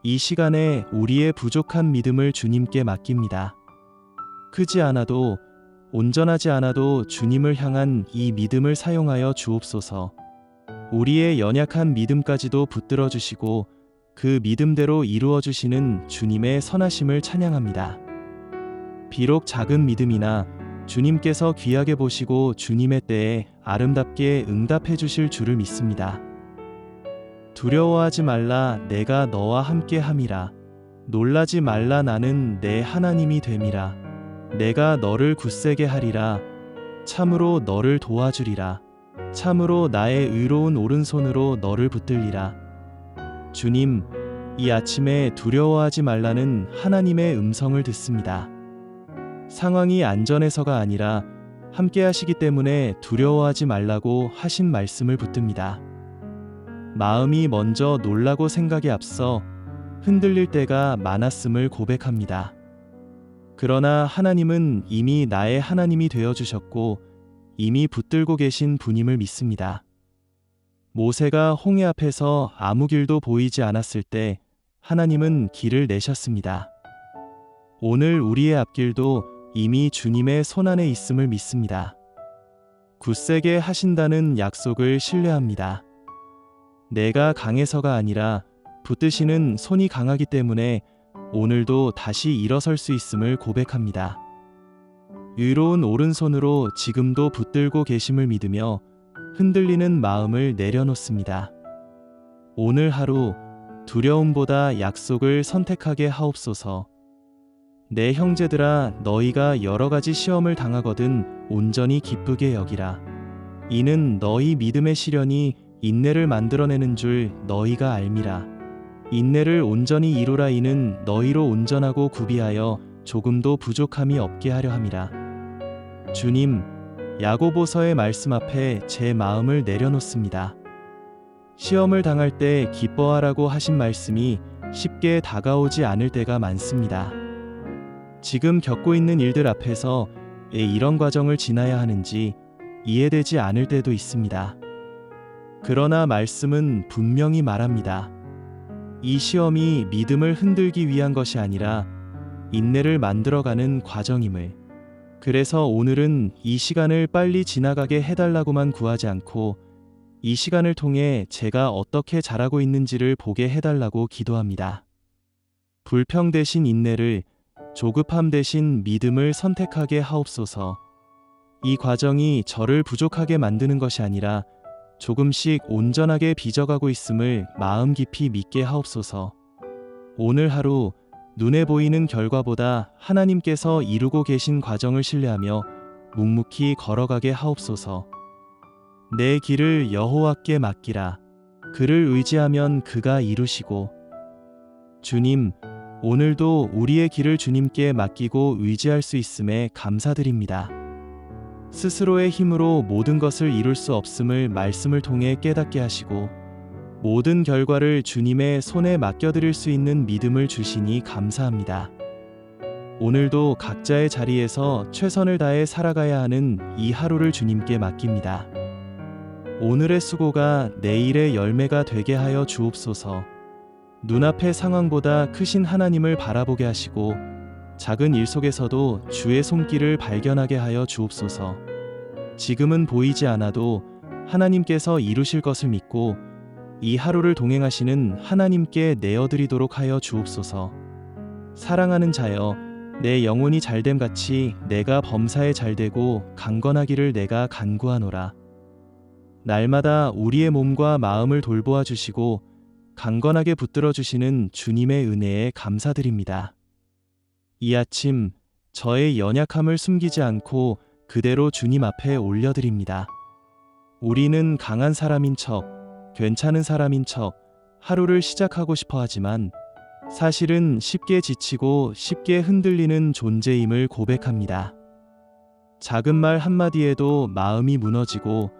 이 시간에 우리의 부족한 믿음을 주님께 맡깁니다. 크지 않아도 온전하지 않아도 주님을 향한 이 믿음을 사용하여 주옵소서. 우리의 연약한 믿음까지도 붙들어 주시고 그 믿음대로 이루어 주시는 주님의 선하심을 찬양합니다. 비록 작은 믿음이나 주님께서 귀하게 보시고 주님의 때에 아름답게 응답해 주실 줄을 믿습니다. 두려워하지 말라, 내가 너와 함께 함이라. 놀라지 말라, 나는 내 하나님이 됨이라. 내가 너를 굳세게 하리라. 참으로 너를 도와주리라. 참으로 나의 의로운 오른손으로 너를 붙들리라. 주님, 이 아침에 두려워하지 말라는 하나님의 음성을 듣습니다. 상황이 안전해서가 아니라 함께 하시기 때문에 두려워하지 말라고 하신 말씀을 붙듭니다. 마음이 먼저 놀라고 생각에 앞서 흔들릴 때가 많았음을 고백합니다. 그러나 하나님은 이미 나의 하나님이 되어주셨고 이미 붙들고 계신 분임을 믿습니다. 모세가 홍해 앞에서 아무 길도 보이지 않았을 때 하나님은 길을 내셨습니다. 오늘 우리의 앞길도 이미 주님의 손안에 있음을 믿습니다. 굳세게 하신다는 약속을 신뢰합니다. 내가 강해서가 아니라 붙드시는 손이 강하기 때문에 오늘도 다시 일어설 수 있음을 고백합니다. 의로운 오른손으로 지금도 붙들고 계심을 믿으며 흔들리는 마음을 내려놓습니다. 오늘 하루 두려움보다 약속을 선택하게 하옵소서. 내 형제들아, 너희가 여러 가지 시험을 당하거든 온전히 기쁘게 여기라. 이는 너희 믿음의 시련이 인내를 만들어내는 줄 너희가 알미라. 인내를 온전히 이루라. 이는 너희로 온전하고 구비하여 조금도 부족함이 없게 하려 함이라. 주님, 야고보서의 말씀 앞에 제 마음을 내려놓습니다. 시험을 당할 때 기뻐하라고 하신 말씀이 쉽게 다가오지 않을 때가 많습니다. 지금 겪고 있는 일들 앞에서 왜 이런 과정을 지나야 하는지 이해되지 않을 때도 있습니다. 그러나 말씀은 분명히 말합니다. 이 시험이 믿음을 흔들기 위한 것이 아니라 인내를 만들어가는 과정임을. 그래서 오늘은 이 시간을 빨리 지나가게 해달라고만 구하지 않고 이 시간을 통해 제가 어떻게 자라고 있는지를 보게 해달라고 기도합니다. 불평 대신 인내를, 조급함 대신 믿음을 선택하게 하옵소서. 이 과정이 저를 부족하게 만드는 것이 아니라 조금씩 온전하게 빚어가고 있음을 마음 깊이 믿게 하옵소서. 오늘 하루 눈에 보이는 결과보다 하나님께서 이루고 계신 과정을 신뢰하며 묵묵히 걸어가게 하옵소서. 내 길을 여호와께 맡기라. 그를 의지하면 그가 이루시고. 주님, 오늘도 우리의 길을 주님께 맡기고 의지할 수 있음에 감사드립니다. 스스로의 힘으로 모든 것을 이룰 수 없음을 말씀을 통해 깨닫게 하시고 모든 결과를 주님의 손에 맡겨드릴 수 있는 믿음을 주시니 감사합니다. 오늘도 각자의 자리에서 최선을 다해 살아가야 하는 이 하루를 주님께 맡깁니다. 오늘의 수고가 내일의 열매가 되게 하여 주옵소서. 눈앞의 상황보다 크신 하나님을 바라보게 하시고 작은 일 속에서도 주의 손길을 발견하게 하여 주옵소서. 지금은 보이지 않아도 하나님께서 이루실 것을 믿고 이 하루를 동행하시는 하나님께 내어드리도록 하여 주옵소서. 사랑하는 자여, 내 영혼이 잘됨 같이 내가 범사에 잘되고 강건하기를 내가 간구하노라. 날마다 우리의 몸과 마음을 돌보아 주시고 강건하게 붙들어 주시는 주님의 은혜에 감사드립니다. 이 아침 저의 연약함을 숨기지 않고 그대로 주님 앞에 올려드립니다. 우리는 강한 사람인 척, 괜찮은 사람인 척 하루를 시작하고 싶어 하지만 사실은 쉽게 지치고 쉽게 흔들리는 존재임을 고백합니다. 작은 말 한마디에도 마음이 무너지고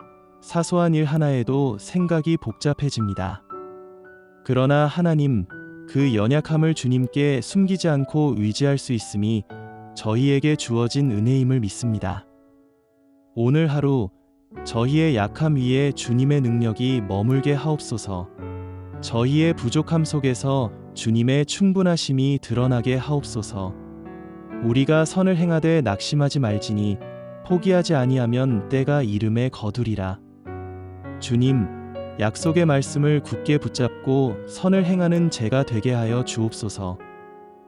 사소한 일 하나에도 생각이 복잡해집니다. 그러나 하나님, 그 연약함을 주님께 숨기지 않고 의지할 수 있음이 저희에게 주어진 은혜임을 믿습니다. 오늘 하루 저희의 약함 위에 주님의 능력이 머물게 하옵소서. 저희의 부족함 속에서 주님의 충분하심이 드러나게 하옵소서. 우리가 선을 행하되 낙심하지 말지니 포기하지 아니하면 때가 이름에 거두리라. 주님, 약속의 말씀을 굳게 붙잡고 선을 행하는 제가 되게 하여 주옵소서.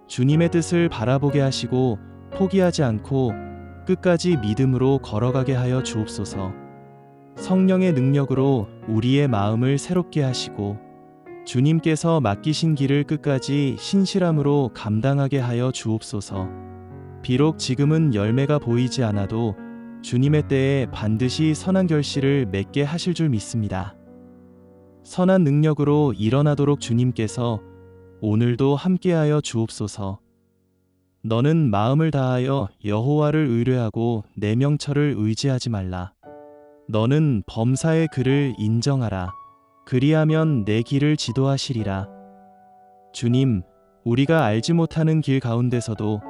주님의 뜻을 바라보게 하시고 포기하지 않고 끝까지 믿음으로 걸어가게 하여 주옵소서. 성령의 능력으로 우리의 마음을 새롭게 하시고 주님께서 맡기신 길을 끝까지 신실함으로 감당하게 하여 주옵소서. 비록 지금은 열매가 보이지 않아도 주님의 때에 반드시 선한 결실을 맺게 하실 줄 믿습니다. 선한 능력으로 일어나도록 주님께서 오늘도 함께하여 주옵소서. 너는 마음을 다하여 여호와를 의뢰하고 내 명철을 의지하지 말라. 너는 범사의 그를 인정하라. 그리하면 내 길을 지도하시리라. 주님, 우리가 알지 못하는 길 가운데서도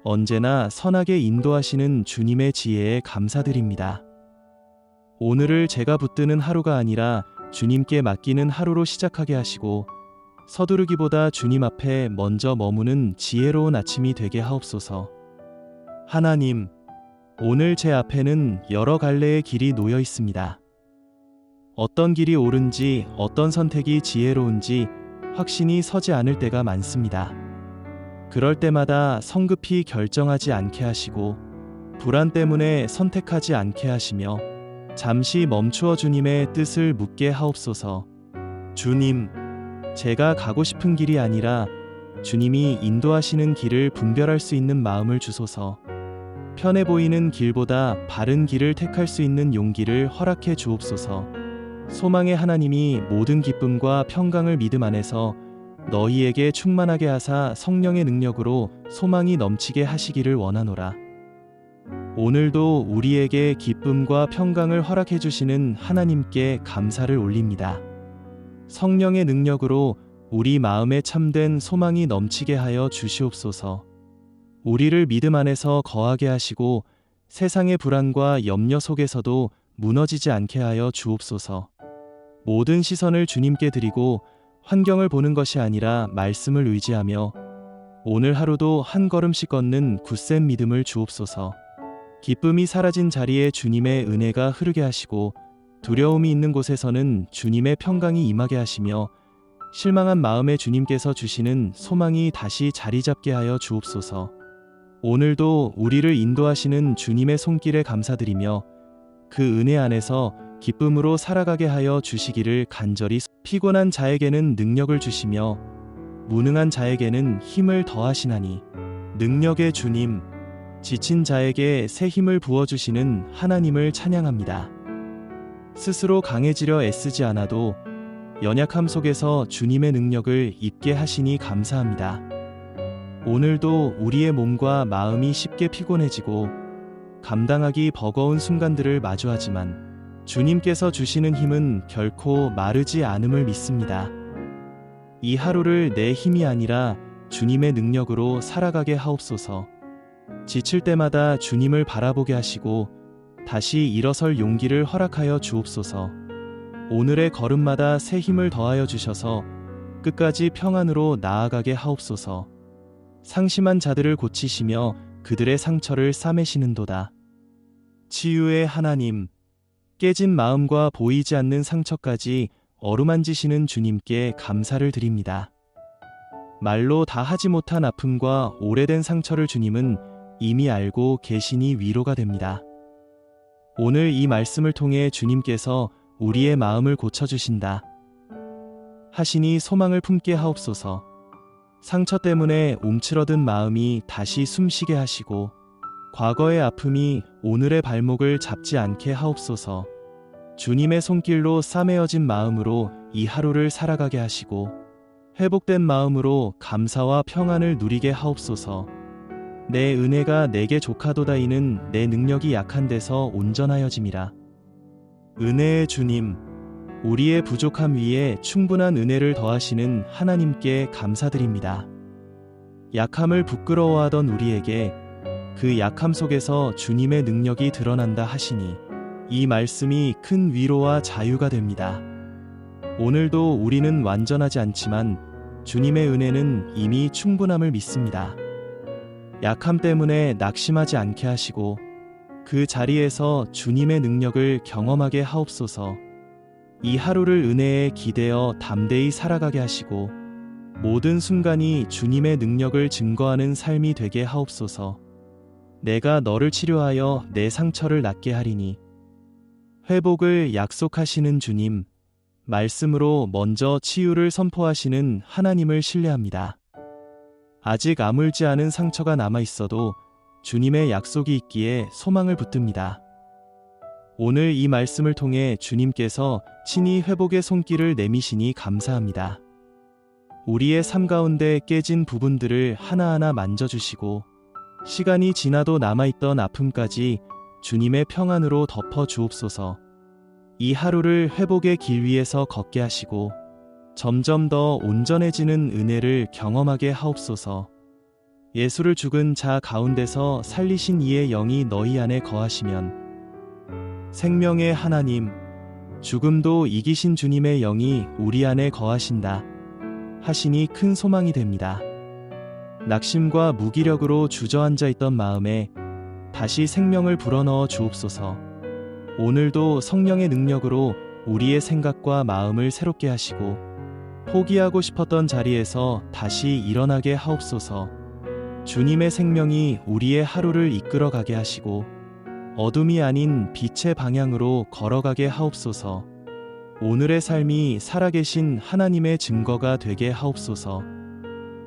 언제나 선하게 인도하시는 주님의 지혜에 감사드립니다. 오늘을 제가 붙드는 하루가 아니라 주님께 맡기는 하루로 시작하게 하시고 서두르기보다 주님 앞에 먼저 머무는 지혜로운 아침이 되게 하옵소서. 하나님, 오늘 제 앞에는 여러 갈래의 길이 놓여 있습니다. 어떤 길이 옳은지 어떤 선택이 지혜로운지 확신이 서지 않을 때가 많습니다. 그럴 때마다 성급히 결정하지 않게 하시고 불안 때문에 선택하지 않게 하시며 잠시 멈추어 주님의 뜻을 묻게 하옵소서. 주님, 제가 가고 싶은 길이 아니라 주님이 인도하시는 길을 분별할 수 있는 마음을 주소서. 편해 보이는 길보다 바른 길을 택할 수 있는 용기를 허락해 주옵소서. 소망의 하나님이 모든 기쁨과 평강을 믿음 안에서 너희에게 충만하게 하사 성령의 능력으로 소망이 넘치게 하시기를 원하노라. 오늘도 우리에게 기쁨과 평강을 허락해 주시는 하나님께 감사를 올립니다. 성령의 능력으로 우리 마음에 참된 소망이 넘치게 하여 주시옵소서. 우리를 믿음 안에서 거하게 하시고 세상의 불안과 염려 속에서도 무너지지 않게 하여 주옵소서. 모든 시선을 주님께 드리고 환경을 보는 것이 아니라 말씀을 의지하며 오늘 하루도 한 걸음씩 걷는 굳센 믿음을 주옵소서. 기쁨이 사라진 자리에 주님의 은혜가 흐르게 하시고 두려움이 있는 곳에서는 주님의 평강이 임하게 하시며 실망한 마음에 주님께서 주시는 소망이 다시 자리 잡게 하여 주옵소서. 오늘도 우리를 인도하시는 주님의 손길에 감사드리며 그 은혜 안에서 기쁨으로 살아가게 하여 주시기를 간절히. 피곤한 자에게는 능력을 주시며 무능한 자에게는 힘을 더하시나니 능력의 주님, 지친 자에게 새 힘을 부어주시는 하나님을 찬양합니다. 스스로 강해지려 애쓰지 않아도 연약함 속에서 주님의 능력을 입게 하시니 감사합니다. 오늘도 우리의 몸과 마음이 쉽게 피곤해지고 감당하기 버거운 순간들을 마주하지만 주님께서 주시는 힘은 결코 마르지 않음을 믿습니다. 이 하루를 내 힘이 아니라 주님의 능력으로 살아가게 하옵소서. 지칠 때마다 주님을 바라보게 하시고 다시 일어설 용기를 허락하여 주옵소서. 오늘의 걸음마다 새 힘을 더하여 주셔서 끝까지 평안으로 나아가게 하옵소서. 상심한 자들을 고치시며 그들의 상처를 싸매시는도다. 치유의 하나님, 깨진 마음과 보이지 않는 상처까지 어루만지시는 주님께 감사를 드립니다. 말로 다 하지 못한 아픔과 오래된 상처를 주님은 이미 알고 계시니 위로가 됩니다. 오늘 이 말씀을 통해 주님께서 우리의 마음을 고쳐주신다 하시니 소망을 품게 하옵소서. 상처 때문에 움츠러든 마음이 다시 숨쉬게 하시고 과거의 아픔이 오늘의 발목을 잡지 않게 하옵소서. 주님의 손길로 싸매어진 마음으로 이 하루를 살아가게 하시고 회복된 마음으로 감사와 평안을 누리게 하옵소서. 내 은혜가 내게 족하도다이는 내 능력이 약한 데서 온전하여짐이라. 은혜의 주님, 우리의 부족함 위에 충분한 은혜를 더하시는 하나님께 감사드립니다. 약함을 부끄러워하던 우리에게 그 약함 속에서 주님의 능력이 드러난다 하시니 이 말씀이 큰 위로와 자유가 됩니다. 오늘도 우리는 완전하지 않지만 주님의 은혜는 이미 충분함을 믿습니다. 약함 때문에 낙심하지 않게 하시고 그 자리에서 주님의 능력을 경험하게 하옵소서. 이 하루를 은혜에 기대어 담대히 살아가게 하시고 모든 순간이 주님의 능력을 증거하는 삶이 되게 하옵소서. 내가 너를 치료하여 내 상처를 낫게 하리니. 회복을 약속하시는 주님, 말씀으로 먼저 치유를 선포하시는 하나님을 신뢰합니다. 아직 아물지 않은 상처가 남아 있어도 주님의 약속이 있기에 소망을 붙듭니다. 오늘 이 말씀을 통해 주님께서 친히 회복의 손길을 내미시니 감사합니다. 우리의 삶 가운데 깨진 부분들을 하나하나 만져주시고 시간이 지나도 남아있던 아픔까지 주님의 평안으로 덮어 주옵소서. 이 하루를 회복의 길 위에서 걷게 하시고 점점 더 온전해지는 은혜를 경험하게 하옵소서. 예수를 죽은 자 가운데서 살리신 이의 영이 너희 안에 거하시면 생명의 하나님, 죽음도 이기신 주님의 영이 우리 안에 거하신다 하시니 큰 소망이 됩니다. 낙심과 무기력으로 주저앉아 있던 마음에 다시 생명을 불어넣어 주옵소서. 오늘도 성령의 능력으로 우리의 생각과 마음을 새롭게 하시고 포기하고 싶었던 자리에서 다시 일어나게 하옵소서. 주님의 생명이 우리의 하루를 이끌어가게 하시고 어둠이 아닌 빛의 방향으로 걸어가게 하옵소서. 오늘의 삶이 살아계신 하나님의 증거가 되게 하옵소서.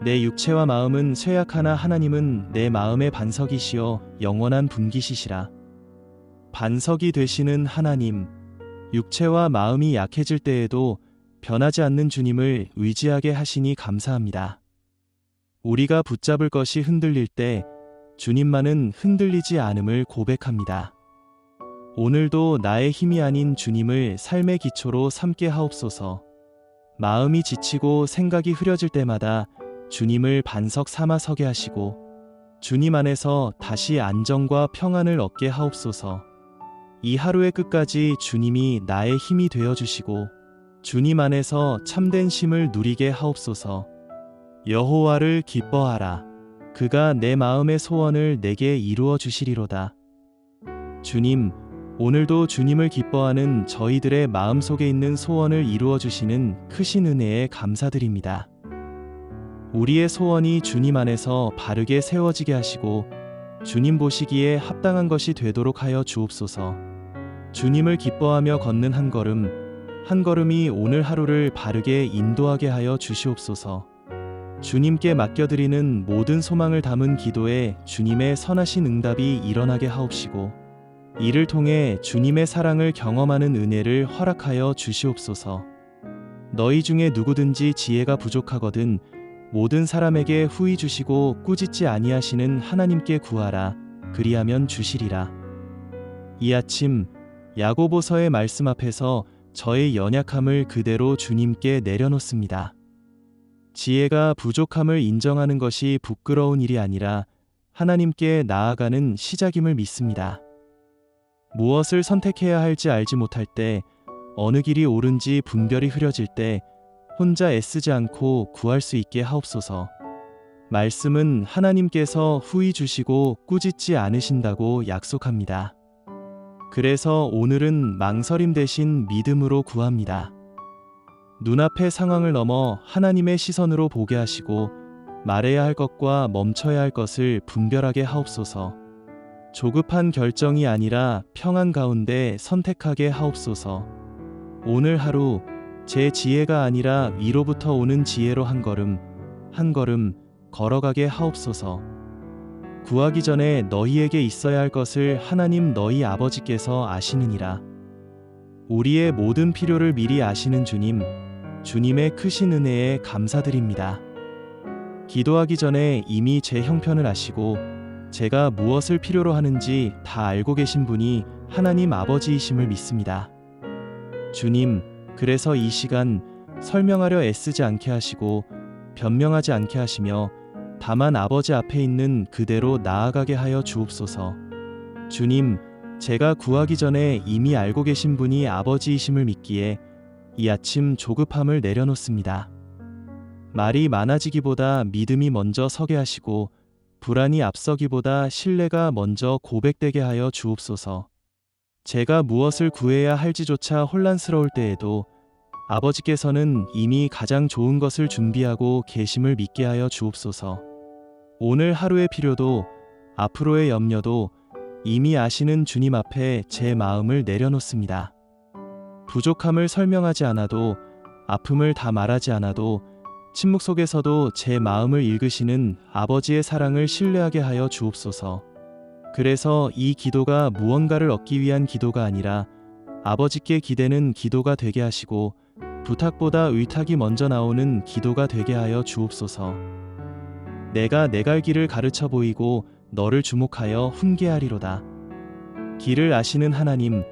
내 육체와 마음은 쇠약하나 하나님은 내 마음의 반석이시여 영원한 분기시시라. 반석이 되시는 하나님, 육체와 마음이 약해질 때에도 변하지 않는 주님을 의지하게 하시니 감사합니다. 우리가 붙잡을 것이 흔들릴 때 주님만은 흔들리지 않음을 고백합니다. 오늘도 나의 힘이 아닌 주님을 삶의 기초로 삼게 하옵소서. 마음이 지치고 생각이 흐려질 때마다 주님을 반석 삼아 서게 하시고 주님 안에서 다시 안정과 평안을 얻게 하옵소서. 이 하루의 끝까지 주님이 나의 힘이 되어 주시고 주님 안에서 참된 쉼을 누리게 하옵소서. 여호와를 기뻐하라. 그가 내 마음의 소원을 내게 이루어 주시리로다. 주님, 오늘도 주님을 기뻐하는 저희들의 마음속에 있는 소원을 이루어 주시는 크신 은혜에 감사드립니다. 우리의 소원이 주님 안에서 바르게 세워지게 하시고 주님 보시기에 합당한 것이 되도록 하여 주옵소서. 주님을 기뻐하며 걷는 한 걸음, 한 걸음이 오늘 하루를 바르게 인도하게 하여 주시옵소서. 주님께 맡겨드리는 모든 소망을 담은 기도에 주님의 선하신 응답이 일어나게 하옵시고 이를 통해 주님의 사랑을 경험하는 은혜를 허락하여 주시옵소서. 너희 중에 누구든지 지혜가 부족하거든 모든 사람에게 후히 주시고 꾸짖지 아니하시는 하나님께 구하라. 그리하면 주시리라. 이 아침 야고보서의 말씀 앞에서 저의 연약함을 그대로 주님께 내려놓습니다. 지혜가 부족함을 인정하는 것이 부끄러운 일이 아니라 하나님께 나아가는 시작임을 믿습니다. 무엇을 선택해야 할지 알지 못할 때, 어느 길이 옳은지 분별이 흐려질 때 혼자 애쓰지 않고 구할 수 있게 하옵소서. 말씀은 하나님께서 후히 주시고 꾸짖지 않으신다고 약속합니다. 그래서 오늘은 망설임 대신 믿음으로 구합니다. 눈앞의 상황을 넘어 하나님의 시선으로 보게 하시고 말해야 할 것과 멈춰야 할 것을 분별하게 하옵소서. 조급한 결정이 아니라 평안 가운데 선택하게 하옵소서. 오늘 하루 제 지혜가 아니라 위로부터 오는 지혜로 한 걸음 한 걸음 걸어가게 하옵소서. 구하기 전에 너희에게 있어야 할 것을 하나님 너희 아버지께서 아시느니라. 우리의 모든 필요를 미리 아시는 주님, 주님의 크신 은혜에 감사드립니다. 기도하기 전에 이미 제 형편을 아시고 제가 무엇을 필요로 하는지 다 알고 계신 분이 하나님 아버지이심을 믿습니다. 주님, 그래서 이 시간 설명하려 애쓰지 않게 하시고 변명하지 않게 하시며 다만 아버지 앞에 있는 그대로 나아가게 하여 주옵소서. 주님, 제가 구하기 전에 이미 알고 계신 분이 아버지이심을 믿기에 이 아침 조급함을 내려놓습니다. 말이 많아지기보다 믿음이 먼저 서게 하시고 불안이 앞서기보다 신뢰가 먼저 고백되게 하여 주옵소서. 제가 무엇을 구해야 할지조차 혼란스러울 때에도 아버지께서는 이미 가장 좋은 것을 준비하고 계심을 믿게 하여 주옵소서. 오늘 하루의 필요도 앞으로의 염려도 이미 아시는 주님 앞에 제 마음을 내려놓습니다. 부족함을 설명하지 않아도, 아픔을 다 말하지 않아도, 침묵 속에서도 제 마음을 읽으시는 아버지의 사랑을 신뢰하게 하여 주옵소서. 그래서 이 기도가 무언가를 얻기 위한 기도가 아니라 아버지께 기대는 기도가 되게 하시고 부탁보다 의탁이 먼저 나오는 기도가 되게 하여 주옵소서. 내가 내 갈 길을 가르쳐 보이고 너를 주목하여 훈계하리로다. 길을 아시는 하나님,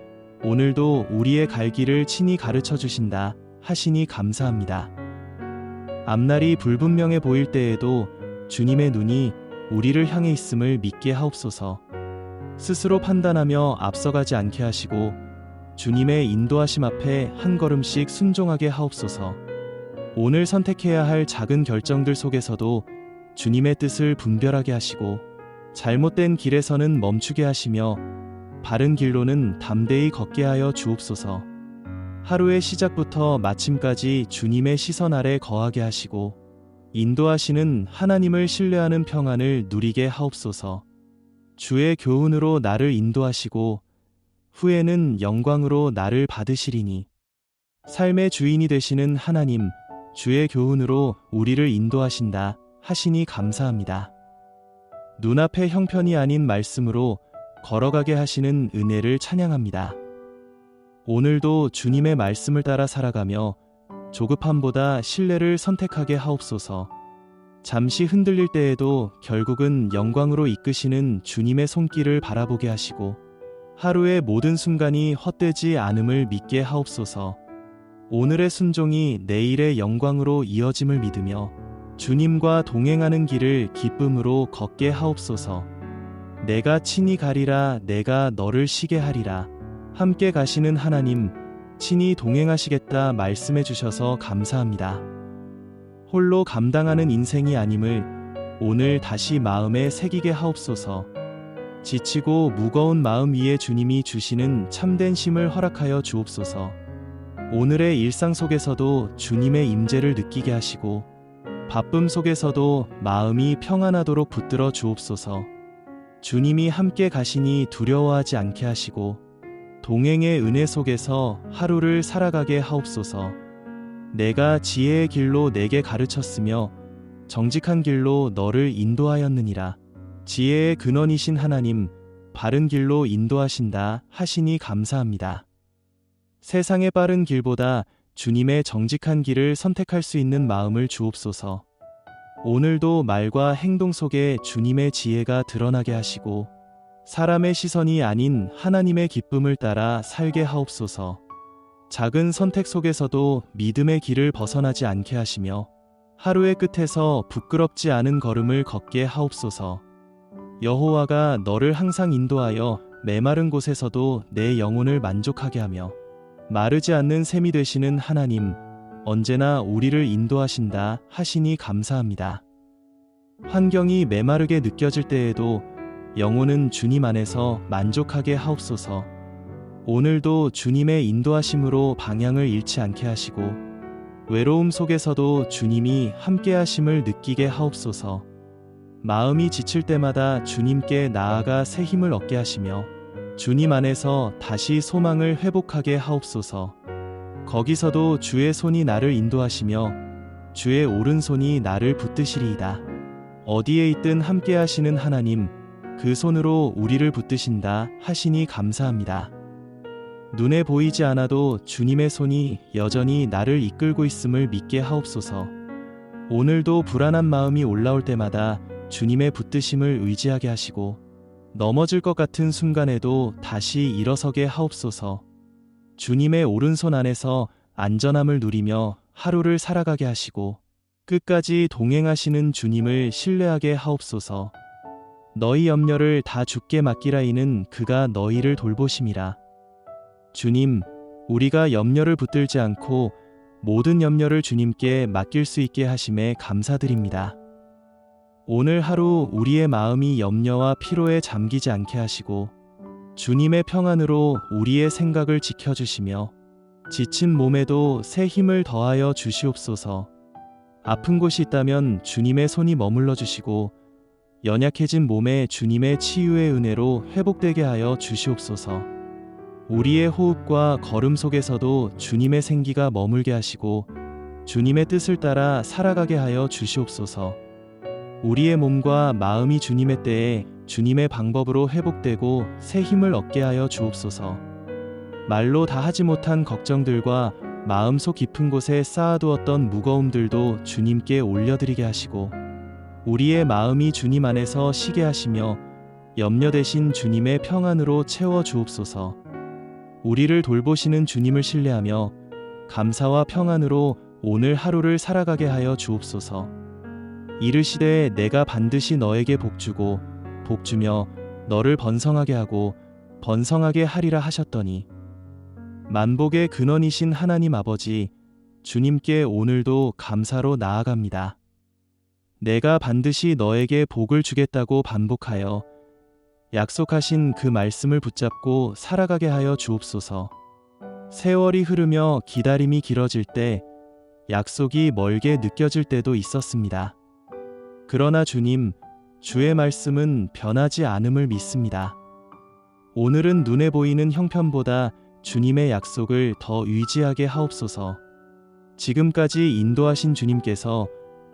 오늘도 우리의 갈 길을 친히 가르쳐 주신다 하시니 감사합니다. 앞날이 불분명해 보일 때에도 주님의 눈이 우리를 향해 있음을 믿게 하옵소서. 스스로 판단하며 앞서가지 않게 하시고 주님의 인도하심 앞에 한 걸음씩 순종하게 하옵소서. 오늘 선택해야 할 작은 결정들 속에서도 주님의 뜻을 분별하게 하시고 잘못된 길에서는 멈추게 하시며 바른 길로는 담대히 걷게 하여 주옵소서. 하루의 시작부터 마침까지 주님의 시선 아래 거하게 하시고 인도하시는 하나님을 신뢰하는 평안을 누리게 하옵소서. 주의 교훈으로 나를 인도하시고 후에는 영광으로 나를 받으시리니 삶의 주인이 되시는 하나님, 주의 교훈으로 우리를 인도하신다 하시니 감사합니다. 눈앞의 형편이 아닌 말씀으로 걸어가게 하시는 은혜를 찬양합니다. 오늘도 주님의 말씀을 따라 살아가며 조급함보다 신뢰를 선택하게 하옵소서. 잠시 흔들릴 때에도 결국은 영광으로 이끄시는 주님의 손길을 바라보게 하시고 하루의 모든 순간이 헛되지 않음을 믿게 하옵소서. 오늘의 순종이 내일의 영광으로 이어짐을 믿으며 주님과 동행하는 길을 기쁨으로 걷게 하옵소서. 내가 친히 가리라, 내가 너를 쉬게 하리라. 함께 가시는 하나님, 친히 동행하시겠다 말씀해 주셔서 감사합니다. 홀로 감당하는 인생이 아님을 오늘 다시 마음에 새기게 하옵소서. 지치고 무거운 마음 위에 주님이 주시는 참된 쉼을 허락하여 주옵소서. 오늘의 일상 속에서도 주님의 임재를 느끼게 하시고 바쁨 속에서도 마음이 평안하도록 붙들어 주옵소서. 주님이 함께 가시니 두려워하지 않게 하시고 동행의 은혜 속에서 하루를 살아가게 하옵소서. 내가 지혜의 길로 내게 가르쳤으며 정직한 길로 너를 인도하였느니라. 지혜의 근원이신 하나님, 바른 길로 인도하신다 하시니 감사합니다. 세상의 빠른 길보다 주님의 정직한 길을 선택할 수 있는 마음을 주옵소서. 오늘도 말과 행동 속에 주님의 지혜가 드러나게 하시고 사람의 시선이 아닌 하나님의 기쁨을 따라 살게 하옵소서. 작은 선택 속에서도 믿음의 길을 벗어나지 않게 하시며 하루의 끝에서 부끄럽지 않은 걸음을 걷게 하옵소서. 여호와가 너를 항상 인도하여 메마른 곳에서도 내 영혼을 만족하게 하며 마르지 않는 샘이 되시는 하나님, 언제나 우리를 인도하신다 하시니 감사합니다. 환경이 메마르게 느껴질 때에도 영혼은 주님 안에서 만족하게 하옵소서. 오늘도 주님의 인도하심으로 방향을 잃지 않게 하시고 외로움 속에서도 주님이 함께하심을 느끼게 하옵소서. 마음이 지칠 때마다 주님께 나아가 새 힘을 얻게 하시며 주님 안에서 다시 소망을 회복하게 하옵소서. 거기서도 주의 손이 나를 인도하시며 주의 오른손이 나를 붙드시리이다. 어디에 있든 함께하시는 하나님, 그 손으로 우리를 붙드신다 하시니 감사합니다. 눈에 보이지 않아도 주님의 손이 여전히 나를 이끌고 있음을 믿게 하옵소서. 오늘도 불안한 마음이 올라올 때마다 주님의 붙드심을 의지하게 하시고 넘어질 것 같은 순간에도 다시 일어서게 하옵소서. 주님의 오른손 안에서 안전함을 누리며 하루를 살아가게 하시고 끝까지 동행하시는 주님을 신뢰하게 하옵소서. 너희 염려를 다 주께 맡기라. 이는 그가 너희를 돌보심이라. 주님, 우리가 염려를 붙들지 않고 모든 염려를 주님께 맡길 수 있게 하심에 감사드립니다. 오늘 하루 우리의 마음이 염려와 피로에 잠기지 않게 하시고 주님의 평안으로 우리의 생각을 지켜주시며 지친 몸에도 새 힘을 더하여 주시옵소서. 아픈 곳이 있다면 주님의 손이 머물러 주시고 연약해진 몸에 주님의 치유의 은혜로 회복되게 하여 주시옵소서. 우리의 호흡과 걸음 속에서도 주님의 생기가 머물게 하시고 주님의 뜻을 따라 살아가게 하여 주시옵소서. 우리의 몸과 마음이 주님의 때에 주님의 방법으로 회복되고 새 힘을 얻게 하여 주옵소서. 말로 다 하지 못한 걱정들과 마음속 깊은 곳에 쌓아두었던 무거움들도 주님께 올려드리게 하시고 우리의 마음이 주님 안에서 쉬게 하시며 염려 대신 주님의 평안으로 채워 주옵소서. 우리를 돌보시는 주님을 신뢰하며 감사와 평안으로 오늘 하루를 살아가게 하여 주옵소서. 이르시되 내가 반드시 너에게 복주고 복주며 너를 번성하게 하고 번성하게 하리라 하셨더니 만복의 근원이신 하나님 아버지, 주님께 오늘도 감사로 나아갑니다. 내가 반드시 너에게 복을 주겠다고 반복하여 약속하신 그 말씀을 붙잡고 살아가게 하여 주옵소서. 세월이 흐르며 기다림이 길어질 때 약속이 멀게 느껴질 때도 있었습니다. 그러나 주님, 주의 말씀은 변하지 않음을 믿습니다. 오늘은 눈에 보이는 형편보다 주님의 약속을 더 의지하게 하옵소서. 지금까지 인도하신 주님께서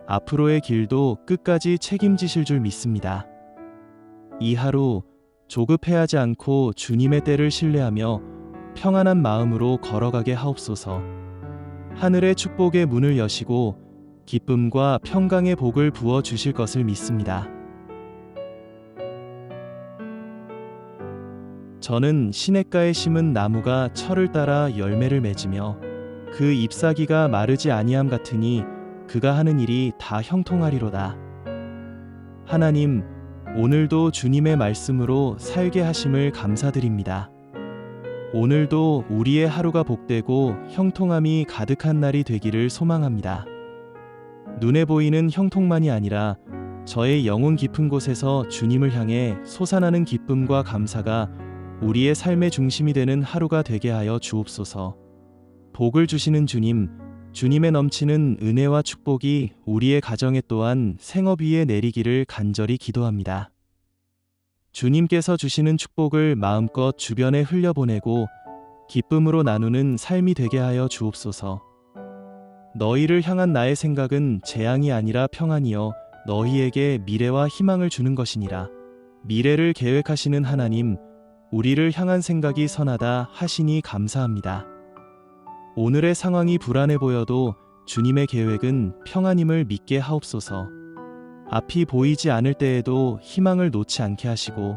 앞으로의 길도 끝까지 책임지실 줄 믿습니다. 이 하루 조급해하지 않고 주님의 때를 신뢰하며 평안한 마음으로 걸어가게 하옵소서. 하늘의 축복의 문을 여시고 기쁨과 평강의 복을 부어 주실 것을 믿습니다. 저는 시냇가에 심은 나무가 철을 따라 열매를 맺으며 그 잎사귀가 마르지 아니함 같으니 그가 하는 일이 다 형통하리로다. 하나님, 오늘도 주님의 말씀으로 살게 하심을 감사드립니다. 오늘도 우리의 하루가 복되고 형통함이 가득한 날이 되기를 소망합니다. 눈에 보이는 형통만이 아니라 저의 영혼 깊은 곳에서 주님을 향해 솟아나는 기쁨과 감사가 우리의 삶의 중심이 되는 하루가 되게 하여 주옵소서. 복을 주시는 주님, 주님의 넘치는 은혜와 축복이 우리의 가정에 또한 생업 위에 내리기를 간절히 기도합니다. 주님께서 주시는 축복을 마음껏 주변에 흘려보내고 기쁨으로 나누는 삶이 되게 하여 주옵소서. 너희를 향한 나의 생각은 재앙이 아니라 평안이요 너희에게 미래와 희망을 주는 것이니라. 미래를 계획하시는 하나님, 우리를 향한 생각이 선하다 하시니 감사합니다. 오늘의 상황이 불안해 보여도 주님의 계획은 평안임을 믿게 하옵소서. 앞이 보이지 않을 때에도 희망을 놓지 않게 하시고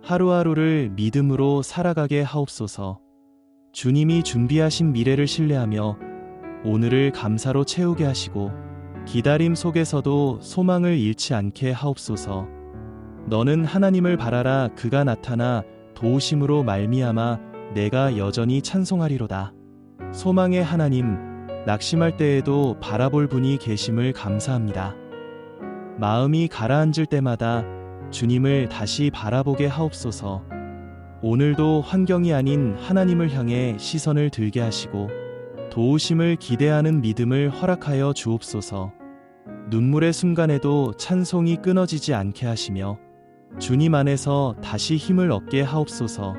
하루하루를 믿음으로 살아가게 하옵소서. 주님이 준비하신 미래를 신뢰하며 오늘을 감사로 채우게 하시고 기다림 속에서도 소망을 잃지 않게 하옵소서. 너는 하나님을 바라라. 그가 나타나 도우심으로 말미암아 내가 여전히 찬송하리로다. 소망의 하나님, 낙심할 때에도 바라볼 분이 계심을 감사합니다. 마음이 가라앉을 때마다 주님을 다시 바라보게 하옵소서. 오늘도 환경이 아닌 하나님을 향해 시선을 들게 하시고 도우심을 기대하는 믿음을 허락하여 주옵소서. 눈물의 순간에도 찬송이 끊어지지 않게 하시며 주님 안에서 다시 힘을 얻게 하옵소서.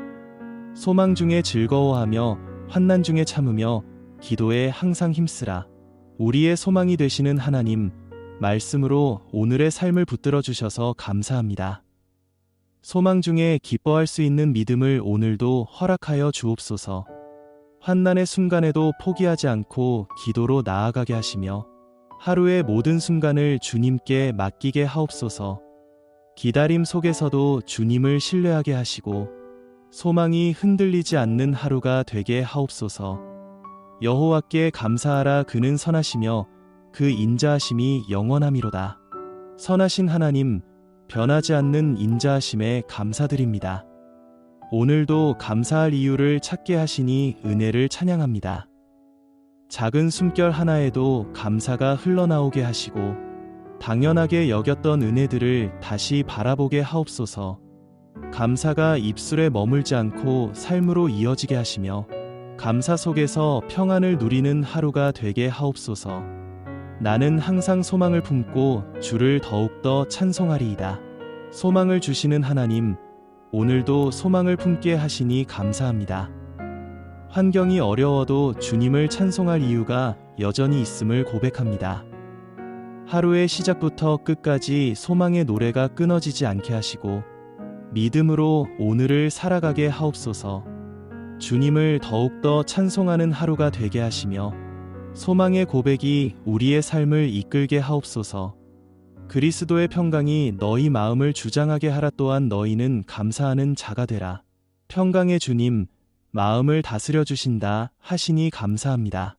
소망 중에 즐거워하며 환난 중에 참으며 기도에 항상 힘쓰라. 우리의 소망이 되시는 하나님, 말씀으로 오늘의 삶을 붙들어 주셔서 감사합니다. 소망 중에 기뻐할 수 있는 믿음을 오늘도 허락하여 주옵소서. 환난의 순간에도 포기하지 않고 기도로 나아가게 하시며 하루의 모든 순간을 주님께 맡기게 하옵소서. 기다림 속에서도 주님을 신뢰하게 하시고 소망이 흔들리지 않는 하루가 되게 하옵소서. 여호와께 감사하라. 그는 선하시며 그 인자하심이 영원함이로다. 선하신 하나님, 변하지 않는 인자하심에 감사드립니다. 오늘도 감사할 이유를 찾게 하시니 은혜를 찬양합니다. 작은 숨결 하나에도 감사가 흘러나오게 하시고 당연하게 여겼던 은혜들을 다시 바라보게 하옵소서. 감사가 입술에 머물지 않고 삶으로 이어지게 하시며 감사 속에서 평안을 누리는 하루가 되게 하옵소서. 나는 항상 소망을 품고 주를 더욱더 찬송하리이다. 소망을 주시는 하나님, 오늘도 소망을 품게 하시니 감사합니다. 환경이 어려워도 주님을 찬송할 이유가 여전히 있음을 고백합니다. 하루의 시작부터 끝까지 소망의 노래가 끊어지지 않게 하시고 믿음으로 오늘을 살아가게 하옵소서. 주님을 더욱더 찬송하는 하루가 되게 하시며 소망의 고백이 우리의 삶을 이끌게 하옵소서. 그리스도의 평강이 너희 마음을 주장하게 하라. 또한 너희는 감사하는 자가 되라. 평강의 주님, 마음을 다스려 주신다 하시니 감사합니다.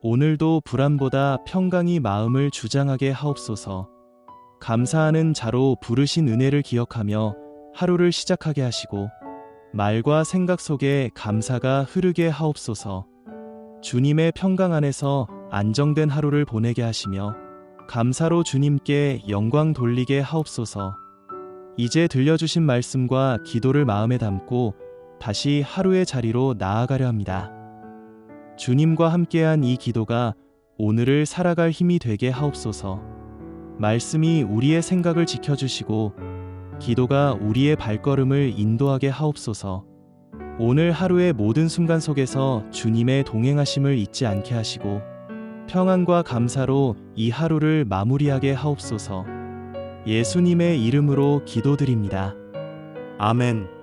오늘도 불안보다 평강이 마음을 주장하게 하옵소서. 감사하는 자로 부르신 은혜를 기억하며 하루를 시작하게 하시고 말과 생각 속에 감사가 흐르게 하옵소서. 주님의 평강 안에서 안정된 하루를 보내게 하시며 감사로 주님께 영광 돌리게 하옵소서. 이제 들려주신 말씀과 기도를 마음에 담고 다시 하루의 자리로 나아가려 합니다. 주님과 함께한 이 기도가 오늘을 살아갈 힘이 되게 하옵소서. 말씀이 우리의 생각을 지켜주시고 기도가 우리의 발걸음을 인도하게 하옵소서. 오늘 하루의 모든 순간 속에서 주님의 동행하심을 잊지 않게 하시고 평안과 감사로 이 하루를 마무리하게 하옵소서. 예수님의 이름으로 기도드립니다. 아멘.